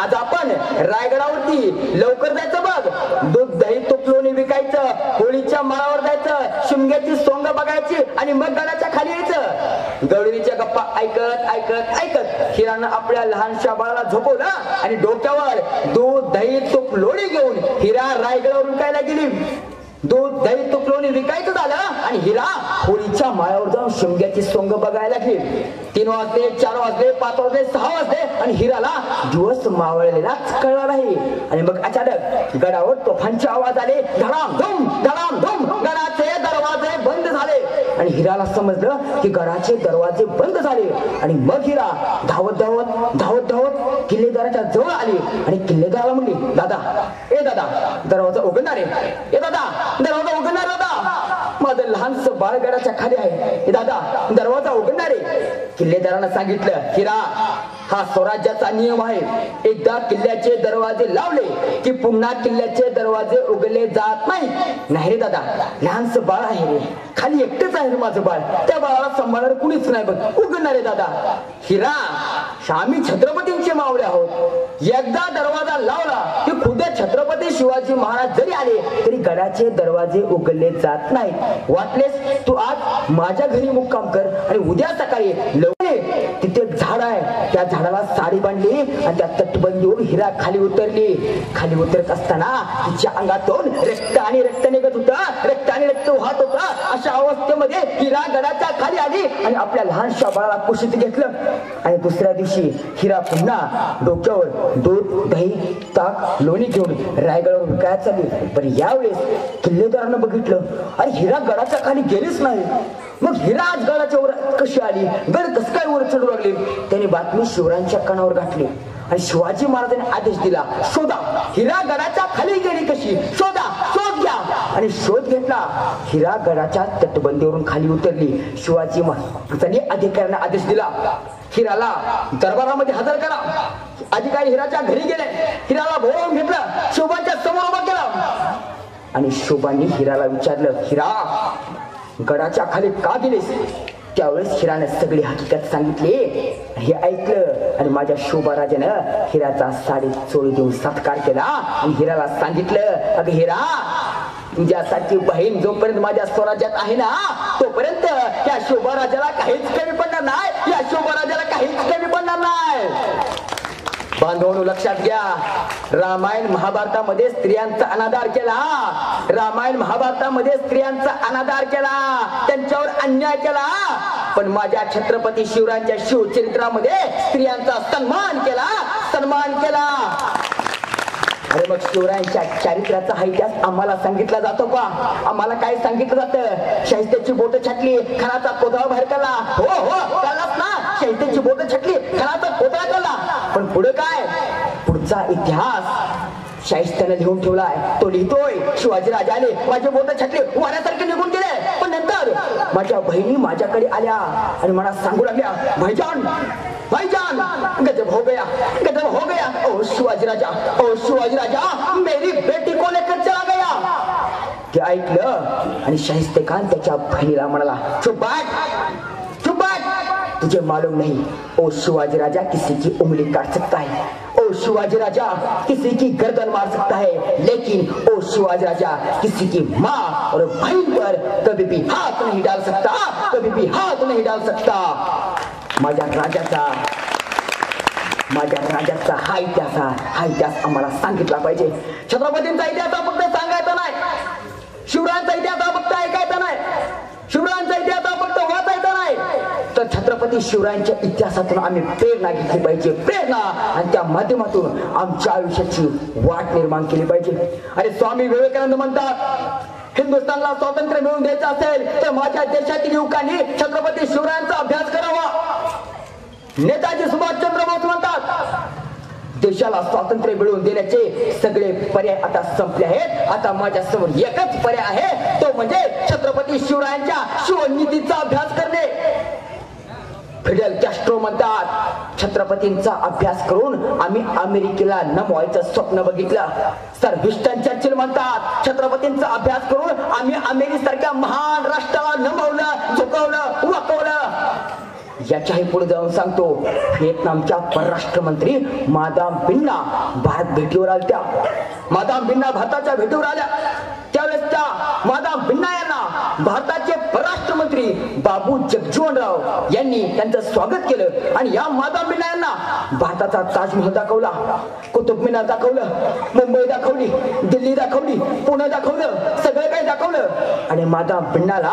आज आपण रायगडावरती लवकर जायचं बघ. दूध, दही, तूप, लोणी विकायचं, होळीच्या माळावर जायचं, शिमग्याची सोंग बघायची आणि मग गडाच्या खाली यायचं. गवळणीच्या गप्पा ऐकत ऐकत ऐकत हिरानं आपल्या लहानशा बाळाला झोपवलं आणि डोक्यावर दूध, दही, तूप, लोणी घेऊन हिरा रायगडावरून कायला गेली. दूध, दही, तूप, लोणी विकायचं झालं आणि हिरा होळीच्या माळावर जाऊन शिमग्याची सोंग बघायला लागली. 3 वाजले, 4 वाजले, 5 वाजले, 6 वाजले आणि हिराला दिवस मावळलेलाच कळला नाही. आणि मग अचानक गडावर तोफांचे आवाज आले. धडामधूम धडामधूम गडाचे दरवाजे बंद झाले आणि हिराला समजलं की गडाचे दरवाजे बंद झाले. आणि मग हिरा धावत धावत धावत धावत किल्लेदाराच्या जवळ आली आणि किल्लेदाराला म्हणली, दादा, ए दादा, दरवाजा उघडणार आहे. ए दादा, दरवाजा उघडणार. दादा, माझं लहानसं बाळ गडाच्या खाली आहे. दादा, दरवाजा उघडणार आहे. किल्लेदारानं सांगितलं, हिरा, हा स्वराज्याचा नियम आहे. एकदा किल्ल्याचे दरवाजे लावले की पुन्हा किल्ल्याचे दरवाजे उघडले जात नाही. नाही रे दादा, लहानसं बाळ आहे रे, खाली एकटेच आहे रे माझं बाळ, त्या बाळाला सांभाळणार कुणीच नाही बघ, उघडणार आहे दादा. हिरा, आम्ही छत्रपतींचे मावळे आहोत. एकदा दरवाजा लावला की खुद छत्रपती शिवाजी महाराज जरी आले तरी गडाचे दरवाजे उघडले जात नाहीत. वाटलेस तू आज माझ्या घरी मुक्काम कर आणि उद्या सकाळी तिथे झाड आहे, त्या झाडाला साडी बांधली आणि त्या तटबंदीवर हिरा खाली उतरली. खाली उतरत असताना तिच्या अंगातून रक्त आणि रक्त निघत होता, रक्त आणि रक्त वाहत होता. अशा अवस्थेमध्ये हिरा गडाच्या खाली आली आणि आपल्या लहानशा बाळाला कुशीत घेतलं. आणि दुसऱ्या दिवशी हिरा पुन्हा डोक्यावर दूध, दही, ताक, लोणी घेऊन रायगडावर विकायला चालली. पण यावेळेस किल्लेदारानं बघितलं आणि हिरा गडाच्या खाली गेलीच नाही. मग हिरा आज गडाच्या वर कशी आली, गड कस काय वर चढू लागले, त्याने बातमी शिवरायांच्या कानावर घातली. आणि शिवाजी महाराजांनी आदेश दिला, शोधा, हिरा गडाच्या खाली गेली कशी, शोधा, शोध घ्या. आणि शोध घेतला. हिरा गडाच्या तटबंदीवरून खाली उतरली. शिवाजी महाराजांनी अधिकाऱ्यांना आदेश दिला, हिराला दरबारामध्ये हजर करा. अधिकारी हिराच्या घरी गेले, हिराला बोलावून घेतलं, शोभाच्या समोर उभा केला. आणि शोभांनी हिराला विचारलं, हिरा, गडाच्या खाली का गेलीस? त्यावेळेस हिराने सगळी हकीकत सांगितली. हे ऐकलं आणि माझ्या शोभा राजानं हिराचा साडी चोळी देऊन सत्कार केला आणि हिराला सांगितलं, अगं हिरा, तुझ्यासारखी बहीण जोपर्यंत माझ्या स्वराज्यात आहे ना तोपर्यंत या शोभा राजाला काहीच कमी पडणार नाही, या शोभा राजाला काहीच कमी पडणार नाही. बांधवांनो, लक्षात घ्या, रामायण महाभारतामध्ये स्त्रियांचा अनादर केला. रामायण महाभारतामध्ये स्त्रियांचा अनादर केला, त्यांच्यावर अन्याय केला. पण माझ्या छत्रपती शिवरायांच्या शिवचरित्रामध्ये स्त्रियांचा सन्मान केला, सन्मान केला. अरे मग शिवरायांच्या चारित्र्याचा हा इतिहास आम्हाला सांगितला जातो का? आम्हाला काय सांगितलं जातं? शाहिस्त्याची बोट छाटली, खणाचा कोथळा बाहेर काढला. हो हो, काढलाच ना, शाहिस्त्याची बोट छाटली, खणाचा कोथळा काढला. पण पुढे काय? पुढचा इतिहास शाहिस्त्याने लिहून ठेवलाय. तो लिहितोय, शिवाजी राजा आले, माझे बोट छाटले, वाऱ्यासारखे निघून गेले. पण नंतर माझ्या बहिणी माझ्याकडे आल्या आणि मला सांगू लागल्या, भाईजान, भाईजान, गजब हो गया, गजब हो गया. ओ शिवाजी राजा, ओ शिवाजी राजा, मेरी बेटी को लेकर चला गया. ते ऐकलं आणि शाहिस्ते खान त्याच्या बहिणीला म्हणाला, चुप बैठ, चुप बैठ, तुझे मालूम नहीं ओ शिवाजी राजा किसी की उंगली काट सकता है, ओ शिवाजी राजा किसी की गर्दन मार सकता है, लेकिन ओ शिवाजी राजा किसी की माँ और बहन पर कभी भी हाथ नहीं डाल सकता, कभी भी हाथ नहीं डाल सकता. माझ्या राजाचा हा इतिहास आम्हाला सांगितला पाहिजे. छत्रपतींचा इतिहास फक्त सांगायचा नाही, शिवरायांचा इतिहास फक्त ऐकायचा नाही, शिवरायांचा इतिहास फक्त वाचायचा नाही, तर तर छत्रपती शिवरायांच्या इतिहासातून आम्ही प्रेरणा घेतली पाहिजे, प्रेरणा, आणि त्या माध्यमातून आमच्या आयुष्याची वाट निर्माण केली पाहिजे. अरे स्वामी विवेकानंद म्हणतात, हिंदुस्थानला स्वातंत्र्य मिळवून द्यायचं असेल तर माझ्या देशातील युवकांनी छत्रपती शिवरायांचा अभ्यास करावा. नेताजी सुभाषचंद्र बोस म्हणतात, देशाला स्वातंत्र्य मिळवून देण्याचे सगळे पर्याय आता संपले आहेत. आता माझ्या समोर एकच पर्याय आहे, तो म्हणजे छत्रपती शिवरायांच्या शिवनीतीचा अभ्यास करणे. फिडेल कॅस्ट्रो म्हणतात, छत्रपतींचा अभ्यास करून आम्ही अमेरिकेला नमवायचं स्वप्न बघितलं. सर विस्टन चर्चिल म्हणतात, छत्रपतींचा अभ्यास करून आम्ही अमेरिकेसारख्या महान राष्ट्राला नमवलं, झुकवलं, वाकवलं. याच्याही पुढे जाऊन सांगतो, व्हिएतनामच्या परराष्ट्र मंत्री मादाम बिन्ना भारत भेटीवर आल्या. मादाम बिन्ना भारताच्या भेटीवर आल्या त्यावेळेस त्या मादाम बिन्ना यांना भारताचे परराष्ट्र मंत्री बाबू जगजीवनराव यांनी त्यांचं स्वागत केलं. आणि या मादाम बिन्ना यांना भारताचा ताजमहल दाखवला, कुतुब मिनार दाखवलं, मुंबई दाखवली, दिल्ली दाखवली, पुणे दाखवलं, सगळं काही दाखवलं. आणि मादाम बिन्नाला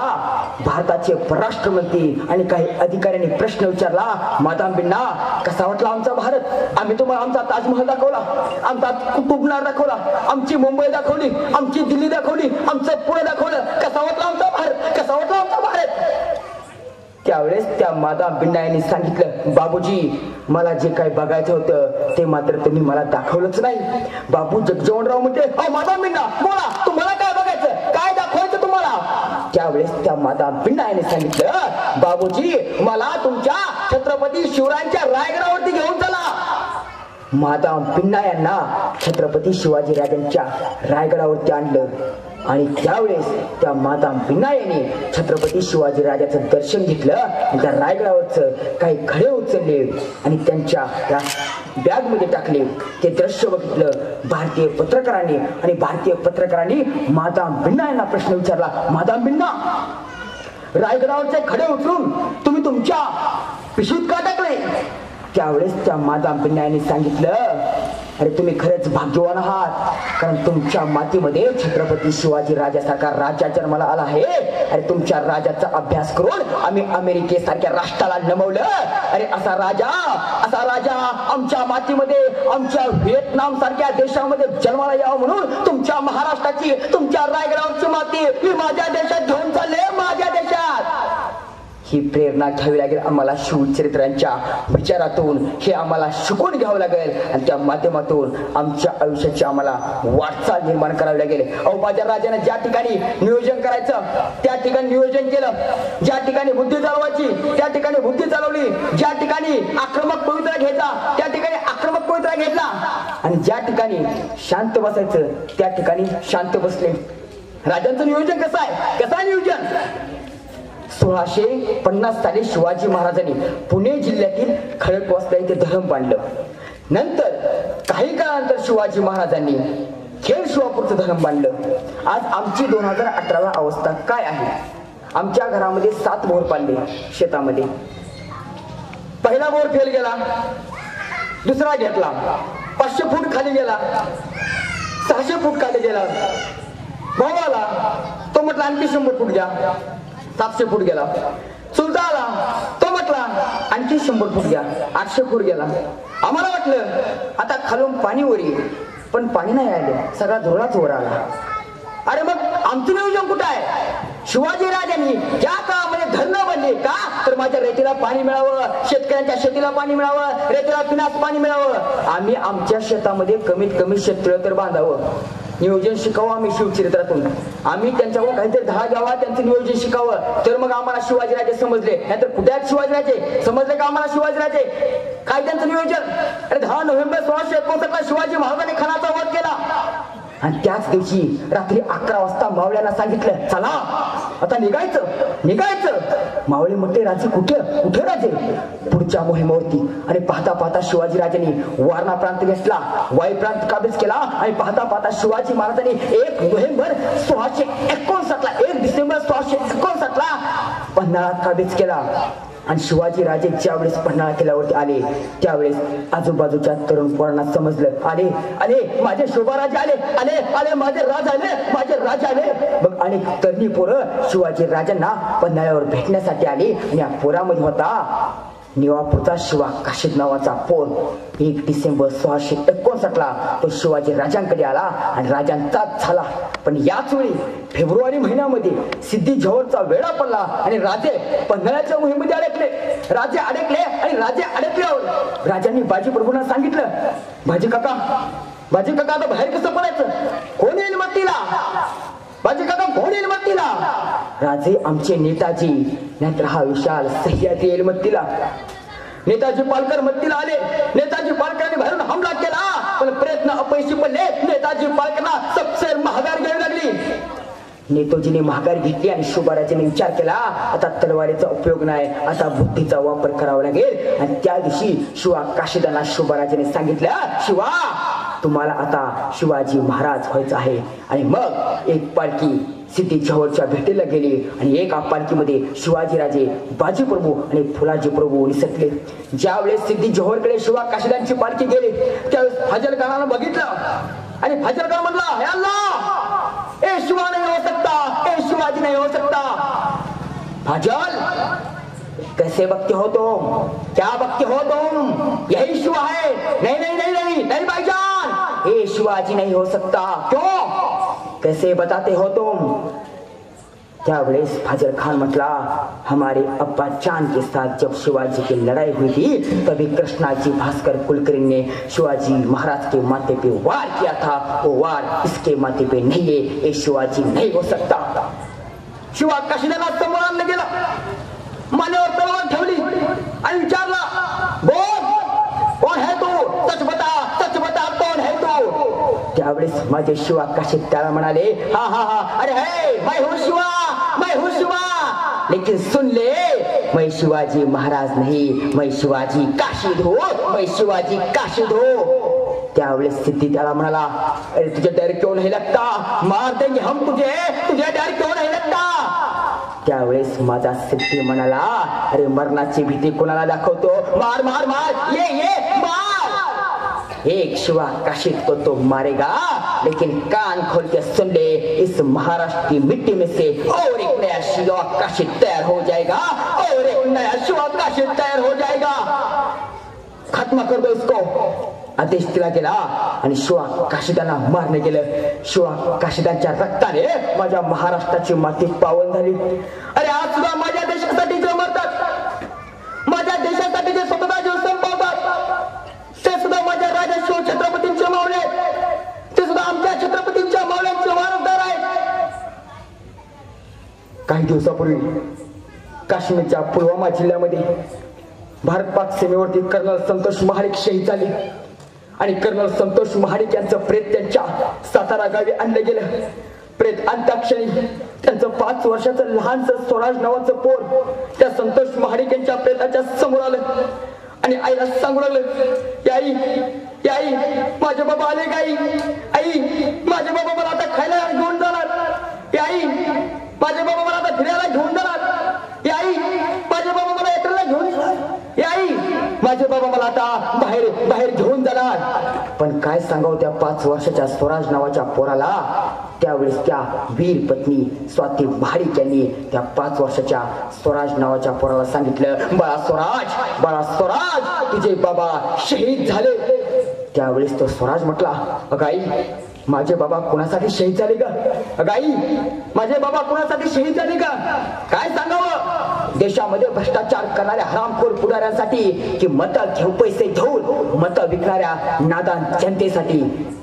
भारताचे परराष्ट्र मंत्री आणि काही अधिकाऱ्यांनी प्रश्न विचारला, मादाम बिन्ना कसा वाटला आमचा भारत? आम्ही तुम्हाला आमचा ताजमहल दाखवला, आमचा कुतुब मिनार दाखवला, आमची मुंबई दाखवली, आमची दिल्ली दाखवली, आमचं पुणे दाखवलं, कसा वाटला आमचा भारत? कसा वाटला आमचा भारत? त्यावेळेस त्या मादाम बिन्ना यांनी सांगितलं, बाबूजी मला जे काही बघायचं होतं ते मात्र तुम्ही मला दाखवलंच नाही. बाबू जगजीवनराव म्हणते, मादाम बिन्ना बोला, तुम्हाला काय बघायचं, काय दाखवायचं तुम्हाला? त्यावेळेस त्या मादाम बिन्ना यांनी सांगितलं, बाबूजी मला तुमच्या छत्रपती शिवरायांच्या रायगडावरती घेऊन चला. मादाम बिन्ना यांना छत्रपती शिवाजी राजांच्या रायगडावरती आणलं. आणि त्यावेळेस त्या मादाम बिन्ना यांनी छत्रपती शिवाजी राजाचं दर्शन घेतलं. त्या रायगडावरच काही खडे उचलले आणि त्यांच्या त्या बॅग मध्ये टाकले. ते दृश्य बघितलं भारतीय पत्रकारांनी. आणि भारतीय पत्रकारांनी मादाम बिन्ना यांना प्रश्न विचारला, मादाम बिन्ना रायगडावरचे खडे उचलून तुम्ही तुमच्या पिशवीत का टाकले? त्यावेळेस त्या मादाम बिन्ना यांनी सांगितलं, अरे तुम्ही खरंच भाग्यवान आहात, कारण तुमच्या मातीमध्ये छत्रपती शिवाजी राजासारखा राजा जन्माला आला आहे. अरे तुमच्या राजाचा अभ्यास करून आम्ही अमेरिकेसारख्या राष्ट्राला नमवलं. अरे असा राजा आमच्या मातीमध्ये, आमच्या व्हिएतनाम सारख्या देशामध्ये जन्माला यावं म्हणून तुमच्या महाराष्ट्राची, तुमच्या रायगडावरची माती मी माझ्या देशात घेऊन चालले, माझ्या देशात. ही प्रेरणा घ्यावी लागेल आम्हाला शिवचरित्रांच्या विचारातून. हे आम्हाला शिकून घ्यावं लागेल आणि त्या माध्यमातून आमच्या आयुष्याची आम्हाला वाटचाल निर्माण करावी लागेल. माझ्या राजाने ज्या ठिकाणी नियोजन करायचं त्या ठिकाणी नियोजन केलं, ज्या ठिकाणी बुद्धी चालवायची त्या ठिकाणी बुद्धी चालवली, ज्या ठिकाणी आक्रमक पवित्रा घ्यायचा त्या ठिकाणी आक्रमक पवित्रा घेतला, आणि ज्या ठिकाणी शांत बसायचं त्या ठिकाणी शांत बसले. राजांचं नियोजन कसं आहे? कसं आहे नियोजन? 1650 साली शिवाजी महाराजांनी पुणे जिल्ह्यातील खडकवासला येथे धरण बांधलं. नंतर काही काळानंतर शिवाजी महाराजांनी खेड शिवापूरचं धरण बांधलं. आज आमची 2018ला अवस्था काय आहे? आमच्या घरामध्ये 7 बोर पाडले शेतामध्ये. पहिला बोर फेल गेला, दुसरा घेतला, 500 फूट खाली गेला, 600 फूट खाली गेला. भाऊ आला, तो म्हटला आणखी 100 फूट घ्या, 700 फूट गेला. चुलता आला, तो म्हटला आणखी 100 फूट घ्या, 800 फूट गेला. आम्हाला वाटलं आता खालून पाणी वर येईल, पण पाणी नाही आलं, सगळा धोरणाच वर आला. अरे मग आमचं नियोजन कुठं आहे? शिवाजी राजांनी ज्या काळामध्ये धरणं बांधली का, तर माझ्या रेतीला पाणी मिळावं, शेतकऱ्यांच्या शेतीला पाणी मिळावं, रेतीला पिण्यास पाणी मिळावं. आम्ही आमच्या शेतामध्ये कमीत कमी शेततळं तर बांधावं. नियोजन शिकावं आम्ही शिवचरित्रातून. आम्ही त्यांच्याकडून काहीतरी धाडा घ्यावा, त्यांचं नियोजन शिकावं, तर मग आम्हाला शिवाजीराजे समजले. नाहीतर कुठे आहेत शिवाजीराजे? समजले का आम्हाला शिवाजीराजे? काय त्यांचं नियोजन? अरे 10 नोव्हेंबर 1659 ला शिवाजी महाराजांनी खानाचा वध केला. आणि त्याच दिवशी रात्री 11 वाजता मावळ्यांना सांगितलं, चला आता निघायचं. मावळे म्हटले, राजे कुठे राजे? पुढच्या मोहिमेवरती. आणि पाहता पाहता शिवाजी राजांनी वारणा प्रांत घेतला, वाई प्रांत काबीज केला. आणि पाहता पाहता शिवाजी महाराजांनी 1 नोव्हेंबर 1659 ला, 1 डिसेंबर 1659 ला पन्हाळा काबीज केला. आणि शिवाजी राजे ज्यावेळेस पन्हाळा किल्ल्यावरती आले त्यावेळेस आजूबाजूच्या तरुण पोरांना समजलं, आले आले माझे शोभाराजे आले, आले आले माझे राज आले, माझे राज आले. मग अनेक तरुणी पोरं शिवाजी राजांना पन्हाळ्यावर भेटण्यासाठी आली आणि या पोरामध्ये होता निवापूरचा शिवा काशीद नावाचा पोर. 1 डिसेंबर 1659 तो शिवाजी राजांकडे आला आणि राजांचाच झाला. पण याच वेळी फेब्रुवारी महिन्यामध्ये सिद्धी झोहरचा वेळा पडला आणि राजे पन्हाळ्याच्या मोहिमेमध्ये अडकले. राजे अडकल्यावर राजांनी बाजी प्रभूंना सांगितलं, बाजी काका आता बाहेर कसं पडायचं, कोण येईल मदतीला, बाजी काका कोण येईल मदतीला. राजे आमचे नेताजी नाहीतर हा विशाल सह्याद्री येईल मदतीला. नेताजी पालकर मदतीला आले. नेताजी पालकरांनी बाहेरून हमला केला पण प्रयत्न अपयशी पडले. नेताजी पालकांना सबसे महागार घ्यावी लागली. नेताजीने महागार घेतली आणि शिवराजांनी विचार केला, आता तलवारीचा उपयोग नाही, आता बुद्धीचा वापर करावा लागेल. आणि त्या दिवशी शिवा काशीदांना शिवराजांनी सांगितलं, शिवा तुम्हाला आता शिवाजी महाराज व्हायचं आहे. आणि मग एक पालखी सिद्धी झोहरच्या भेटीला गेली आणि एका पालखीमध्ये शिवाजीराजे, बाजी प्रभू आणि फुलाजी प्रभू निसटले. ज्यावेळेस सिद्धी झोहरकडे शिवा काशीदांची पालखी गेली त्यावेळेस फाजल खानानं बघितलं आणि फाजल खान म्हणला, हे अल्लाह, ए शिवा नहीं हो सकता, ए शिवाजी नहीं हो सकता. फाजल कैसे बकते हो तुम, क्या बकते हो तुम, यही शिवा है. नहीं नहीं नहीं नहीं नहीं भाईजान, ए शिवाजी नहीं हो सकता. क्यों, कैसे बताते हो तुम. त्यावेळेस फाजल खान म्हटला, हमारे अब्बा चांद के साथ जब शिवाजी की लड़ाई हुई थी तभी कृष्णाजी भास्कर कुलकर्णी ने शिवाजी महाराज के माथे पे वार किया था, वो वार इसके माथे पे नहीं है, ये शिवाजी नहीं हो सकता. शिवा काशीदांना समोर आणलं गेलं, मानेवर तलवार ठेवली आणि विचारला, बोल कोण है तू, सच बता कौन है तू. त्यावेळेस माझे शिवा काशीद त्याला म्हणाले, हा हा हा, अरे है मैं हूँ शिवा, लेकिन सुन ले, मैं शिवाजी महाराज नहीं, मैं शिवाजी काशीद हूँ, मैं शिवाजी काशीद हूँ. त्यावेळेस सिद्धी त्याला म्हणाला, अरे तुझे डर क्यों नहीं लगता, मार देंगे हम तुझे डर क्यों नहीं लगता. त्यावेळेस माझा सिद्धी म्हणाला, अरे मरणाची भीती कोणाला दाखवतो, मार मार मार, ये मार. एक शिवा काशीद को तो मारेगा, लेकिन कान खोल के सुन ले, इस महाराष्ट्र की मिट्टी में से और एक नया शिवा काशीद तैयार हो जाएगा, और एक नया शिवा काशीद तैयार हो जाएगा. खत्म कर दो इसको, आदेश दिला गेला आणि शिवा काशीदांना मारणे गेलं. शिवा काशीदांच्या रक्ताने माझ्या महाराष्ट्राची माती पावन झाली. अरे आज सुद्धा माझ्या देशासाठी जे मरतात, माझ्या देशासाठी जे स्वतःचा जीव संपवतात, ते सुद्धा माझ्या राजा शिव छत्रपतींचे मावळे, ते सुद्धा आमच्या छत्रपतींच्या मावळ्यांचे वारसदार आहेत. काही दिवसापूर्वी काश्मीरच्या पुलवामा जिल्ह्यामध्ये भारत पाक सीमेवरती कर्नल संतोष महाडिक शहीद झाले आणि कर्नल संतोष महाडिक यांचं प्रेत त्यांच्या सातारा गावी आणलं गेलं. प्रेत आणताक्षणी त्यांचं 5 वर्षाचं लहानसं स्वराज नावाचं पोर त्या संतोष महाडिक यांच्या प्रेताच्या समोर आलं आणि आईला सांगू लागलं, आई माझे बाबा आले का, आई माझे बाबा मला आता खायला घेऊन जाणार, आई माझे बाबा मला आता फिरायला घेऊन जाणार, आई माझे बाबा मला यात्रेला घेऊन जाणार, आई माझे बाबा मला आता बाहेर घेऊन जाणार. पण काय सांगावं त्या 5 वर्षाच्या स्वराज नावाच्या पोराला. त्यावेळेस त्या वीर पत्नी स्वाती महाडिक यांनी त्या 5 वर्षाच्या स्वराज नावाच्या पोराला सांगितलं, बाळा स्वराज तुझे बाबा शहीद झाले. त्यावेळेस तो स्वराज म्हटला, अगाई माझे बाबा कुणासाठी शहीद झाले का, अगाई माझे बाबा कुणासाठी शहीद झाले का. काय सांगावं, देशामध्ये भ्रष्टाचार करणाऱ्या हरामखोर पुढाऱ्यांसाठी की पैसे घेऊन मत विकणाऱ्या नादान जनतेसाठी.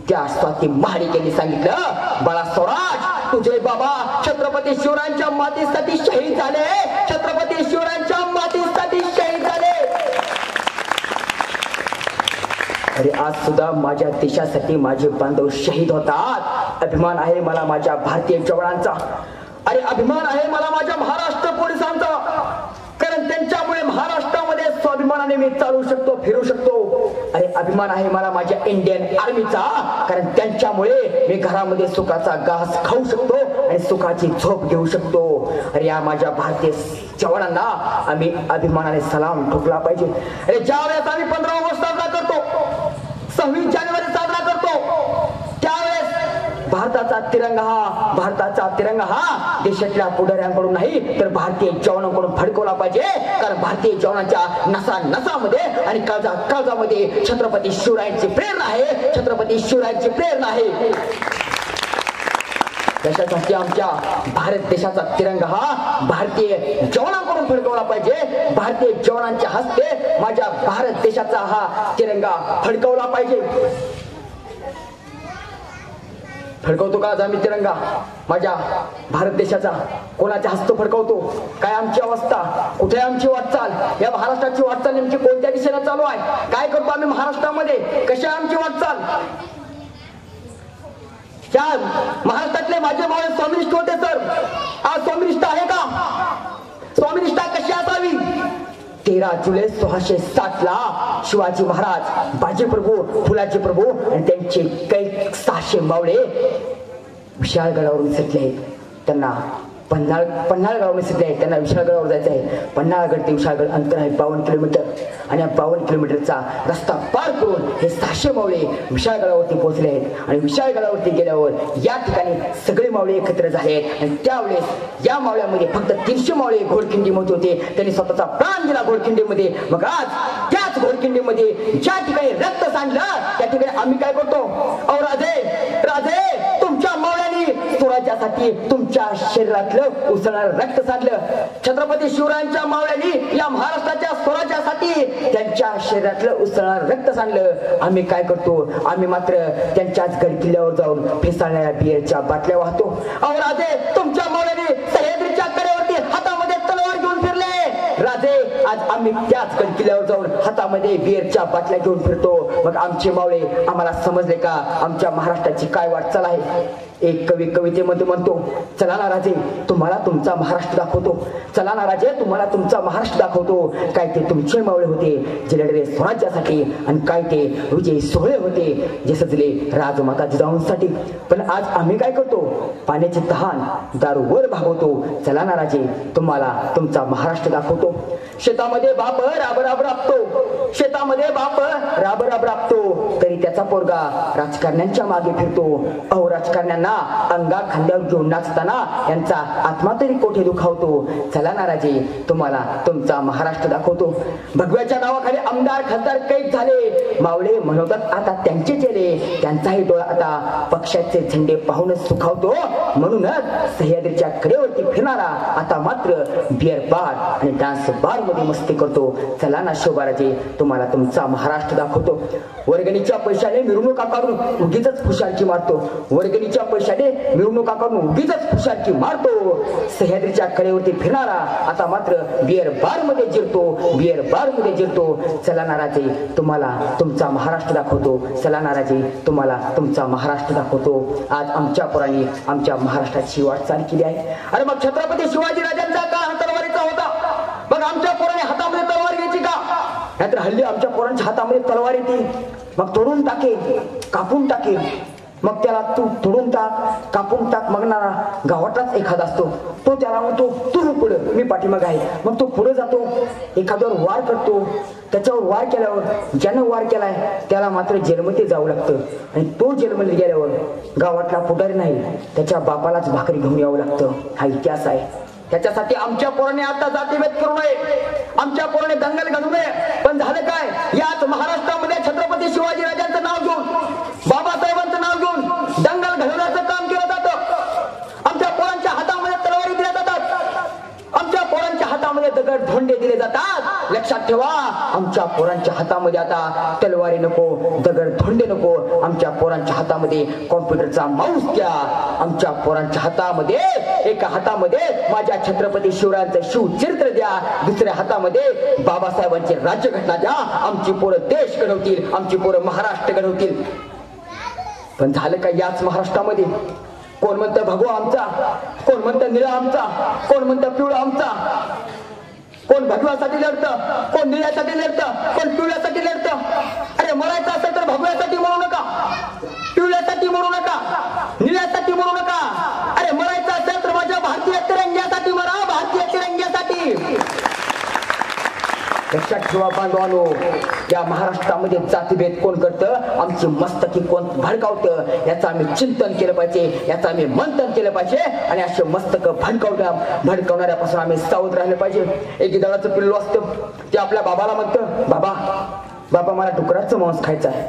त्या स्वाती महाडिक यांनी सांगितलं, बाळा स्वराज तुझे बाबा छत्रपती शिवरायांच्या मातीसाठी शहीद झाले, छत्रपती शिवरायांच्या मातीसाठी शहीद झाले. अरे आज सुद्धा माझ्या देशासाठी माझे बांधव शहीद होतात. अभिमान आहे मला माझ्या भारतीय जवानांचा, अरे अभिमान आहे मला माझ्या महाराष्ट्र पोलिसांचा, कारण त्यांच्यामुळे महाराष्ट्रामध्ये स्वाभिमानाने मी चालू शकतो, फिरू शकतो. अरे अभिमान आहे मला माझ्या इंडियन आर्मीचा, कारण त्यांच्यामुळे मी घरामध्ये सुखाचा घास खाऊ शकतो आणि सुखाची झोप घेऊ शकतो. अरे या माझ्या भारतीय जवानांना आम्ही अभिमानाने सलाम ठोकला पाहिजे. अरे ज्या वेळेस आम्ही 15 ऑगस्ट साजरा करतो, 26 जानेवारी साजरा करतो, त्यावेळेस भारताचा तिरंगा हा देशातल्या पुढाऱ्यांकडून नाही तर भारतीय जवानांकडून फडकवला पाहिजे. कारण भारतीय जवानांच्या नसामध्ये आणि काळजामध्ये छत्रपती शिवरायांची प्रेरणा आहे, छत्रपती शिवरायांची प्रेरणा आहे. देशासाठी आमच्या भारत देशाचा तिरंगा हा भारतीय जवानांकडून फडकवला पाहिजे. भारतीय जवानांच्या हस्ते माझ्या भारत देशाचा हा तिरंगा फडकवला पाहिजे. फडकवतो का आज आम्ही तिरंगा माझ्या भारत देशाचा? कोणाच्या हस्ते फडकवतो? काय आमची अवस्था? कुठे आमची वाटचाल? या महाराष्ट्राची वाटचाल नेमकी कोणत्या दिशेला चालू आहे? काय करतो आम्ही महाराष्ट्रामध्ये? कशी आमची वाटचाल? त्या महाराष्ट्रातले माझे मावळे स्वामिनिष्ठ होते सर, आज स्वामिनिष्ठ आहे का? स्वामिनिष्ठा कशी असावी? 13 जुलै 1660 ला शिवाजी महाराज, बाजीप्रभू, फुलाजी प्रभू आणि त्यांचे काही 600 मावळे विशाळगडावरून सुटले आहेत. त्यांना पन्हाळगडावरून सुटले आहेत. त्यांना विशाळगडावर जायचं आहे. पन्हाळगड ते विशाळगड अंतर आहे 52 किलोमीटर आणि या 52 किलोमीटरचा रस्ता पार करून हे 600 मावळे विशाळगडावरती पोहोचले आहेत. आणि विशाळगडावरती गेल्यावर या ठिकाणी सगळे मावळे एकत्र झाले आहेत. आणि त्यावेळेस या मावळ्यामध्ये फक्त 300 मावळे घोडखिंडीमध्ये होते. त्यांनी स्वतःचा प्राण दिला घोडखिंडीमध्ये. मग आज त्याच घोडखिंडीमध्ये ज्या ठिकाणी रक्त सांडलं त्या ठिकाणी आम्ही काय करतो? अहो राजे तुमच्या मावळ्यांनी स्वराज्यासाठी तुमच्या शरीरातलं उसळणारं रक्त सांडलं. छत्रपती शिवरायांच्या मावळ्यांनी या महाराष्ट्राच्या स्वराज्यासाठी त्यांच्या शरीरातलं उसळणारं रक्त सांडलं. आम्ही काय करतो? आम्ही मात्र त्यांच्याच गडकिल्ल्यावर जाऊन फेसाळणाऱ्या बिअरच्या बाटल्या वाहतो. अहो राजे तुमच्या मावळ्यांनी सह्याद्रीच्या कडेवरती हातामध्ये तलवार घेऊन फिरले. राजे आज आम्ही त्याच गडकिल्ल्यावर जाऊन हातामध्ये बिअरच्या बाटल्या घेऊन फिरतो. मग आमचे मावळे आम्हाला समजले का आमच्या महाराष्ट्राची काय वाटचाल आहे? एक कवी कवितेमध्ये म्हणतो, चला ना राजे तुम्हाला तुमचा महाराष्ट्र दाखवतो, चला ना राजे तुम्हाला तुमचा महाराष्ट्र दाखवतो. काय ते तुमचे मावळे होते जे लढले स्वराज्यासाठी आणि काय ते विजयी सोहळे होते जे सजले राजमाता जिजाऊंसाठी. पण आज आम्ही काय करतो? पाण्याची तहान दारूवर भागवतो. चला ना राजे तुम्हाला तुमचा महाराष्ट्र दाखवतो. शेतामध्ये बाप राब राबतो, शेतामध्ये बाप राब राबतो, तरी त्याचा पोरगा राजकारण्यांच्या मागे फिरतो. अहो राजकारण्यांना अंगा खांद्यावर घेऊन नाचताना यांचा आत्मा तरी कोठे दुखावतो. चला ना राजे तुम्हाला तुमचा महाराष्ट्र दाखवतो. भगव्याच्या नावाखाली आमदार खासदार कैद झाले. मावळे म्हणतात आता त्यांचे चेले, त्यांचाही डोळा आता पक्षाचे झेंडे पाहूनच सुखावतो. म्हणूनच सह्याद्रीच्या कडेवरती फिरणारा आता मात्र बिअर बार आणि डान्स बार मध्ये मस्ती करतो. चला ना शोभाराजे तुम्हाला तुमचा महाराष्ट्र दाखवतो. वर्गणीच्या पैशाने मिरवणुका काढून उगीच खुशालकी मारतो. वर्गणीच्या पैशाने मिरवणुका काढून उगीच खुशालकी मारतो. सह्याद्रीच्या कडेवरती फिरणारा आता मात्र बिअर बार मध्ये जिरतो, बिअर बार मध्ये जिरतो. चला ना राजे तुम्हाला तुमचा महाराष्ट्र दाखवतो. चला ना राजे तुम्हाला तुमचा महाराष्ट्र दाखवतो. आज आमच्या पोरांनी आमच्या महाराष्ट्राची वाटचाल केली आहे. अरे मग छत्रपती शिवाजी राजांचा काळ हा तलवारीचा होता. मग आमच्या पोराने हातामध्ये तलवार घ्यायची का? नाहीतर हल्ली आमच्या पोरांच्या हातामध्ये तलवार येते. मग तोडून टाकेल, कापून टाकेल. मग त्याला तू तोडून टाक, कापून टाक मागणारा गावातलाच एखादा असतो. तो त्याला म्हणतो तू पुढे मी पाठीमाग आहे. मग तो पुढे जातो, एखाद्यावर वार करतो. त्याच्यावर वार केल्यावर ज्यानं वार केलाय त्याला मात्र जेलमध्ये जावं लागतं. आणि तो जेलमध्ये गेल्यावर गावातला पुढारी नाही त्याच्या बापालाच भाकरी घेऊन यावं लागतं. हा इतिहास आहे. त्याच्यासाठी आमच्या पोराने आता जातीभेद करू नये, आमच्या पोराने दंगल घडू नये. पण झालं काय? याच महाराष्ट्रामध्ये छत्रपती शिवाजी राजांचं नाव घेऊन, बाबासाहेबांचं नाव घेऊन दंगल घडवण्याचं काम केलं जातं. आमच्या पोरांच्या हातामध्ये तलवारी दिल्या जातात, आमच्या पोरांच्या हातामध्ये दगड धोंडे दिले जातात. लक्षात ठेवा आमच्या पोरांच्या हातामध्ये आता तलवारी नको, दगड धोंडे नको. आमच्या पोरांच्या हातामध्ये कॉम्प्युटरचा माऊस द्या. आमच्या पोरांच्या हातामध्ये एका हातामध्ये माझ्या छत्रपती शिवरायांचं शिवचरित्र द्या, दुसऱ्या हातामध्ये बाबासाहेबांची राज्यघटना द्या. आमची पोरं देश घडवतील, आमची पोरं महाराष्ट्र घडवतील. पण झालं का? याच महाराष्ट्रामध्ये कोण म्हणतं भगवा आमचा, कोण म्हणतं निळा आमचा, कोण म्हणतं पिवळा आमचा. कोण भगव्यासाठी लढतं, कोण निळ्यासाठी लढतं, कोण पिवळ्यासाठी लढतं. अरे मरायचं असेल तर भगव्यासाठी मरू नका, पिवळ्यासाठी मरू नका, निळ्यासाठी मरू नका. अरे मरायचं असेल तर माझ्या भारतीय तिरंग्यासाठी मरा, भारतीय तिरंग्यासाठी. लक्षात ठेवा बांधवांनो, या महाराष्ट्रामध्ये जातीभेद कोण करतं, आमची मस्तकी कोण भडकावतं, याचं आम्ही चिंतन केलं पाहिजे, याचं आम्ही मंथन केलं पाहिजे. आणि असे मस्तक भडकवणाऱ्यापासून आम्ही सावध राहिलं पाहिजे. एक गिधाडाचं पिल्लू असतं, ते आपल्या बाबाला म्हणतं, बाबा बाबा मला डुकराचं मांस खायचं आहे.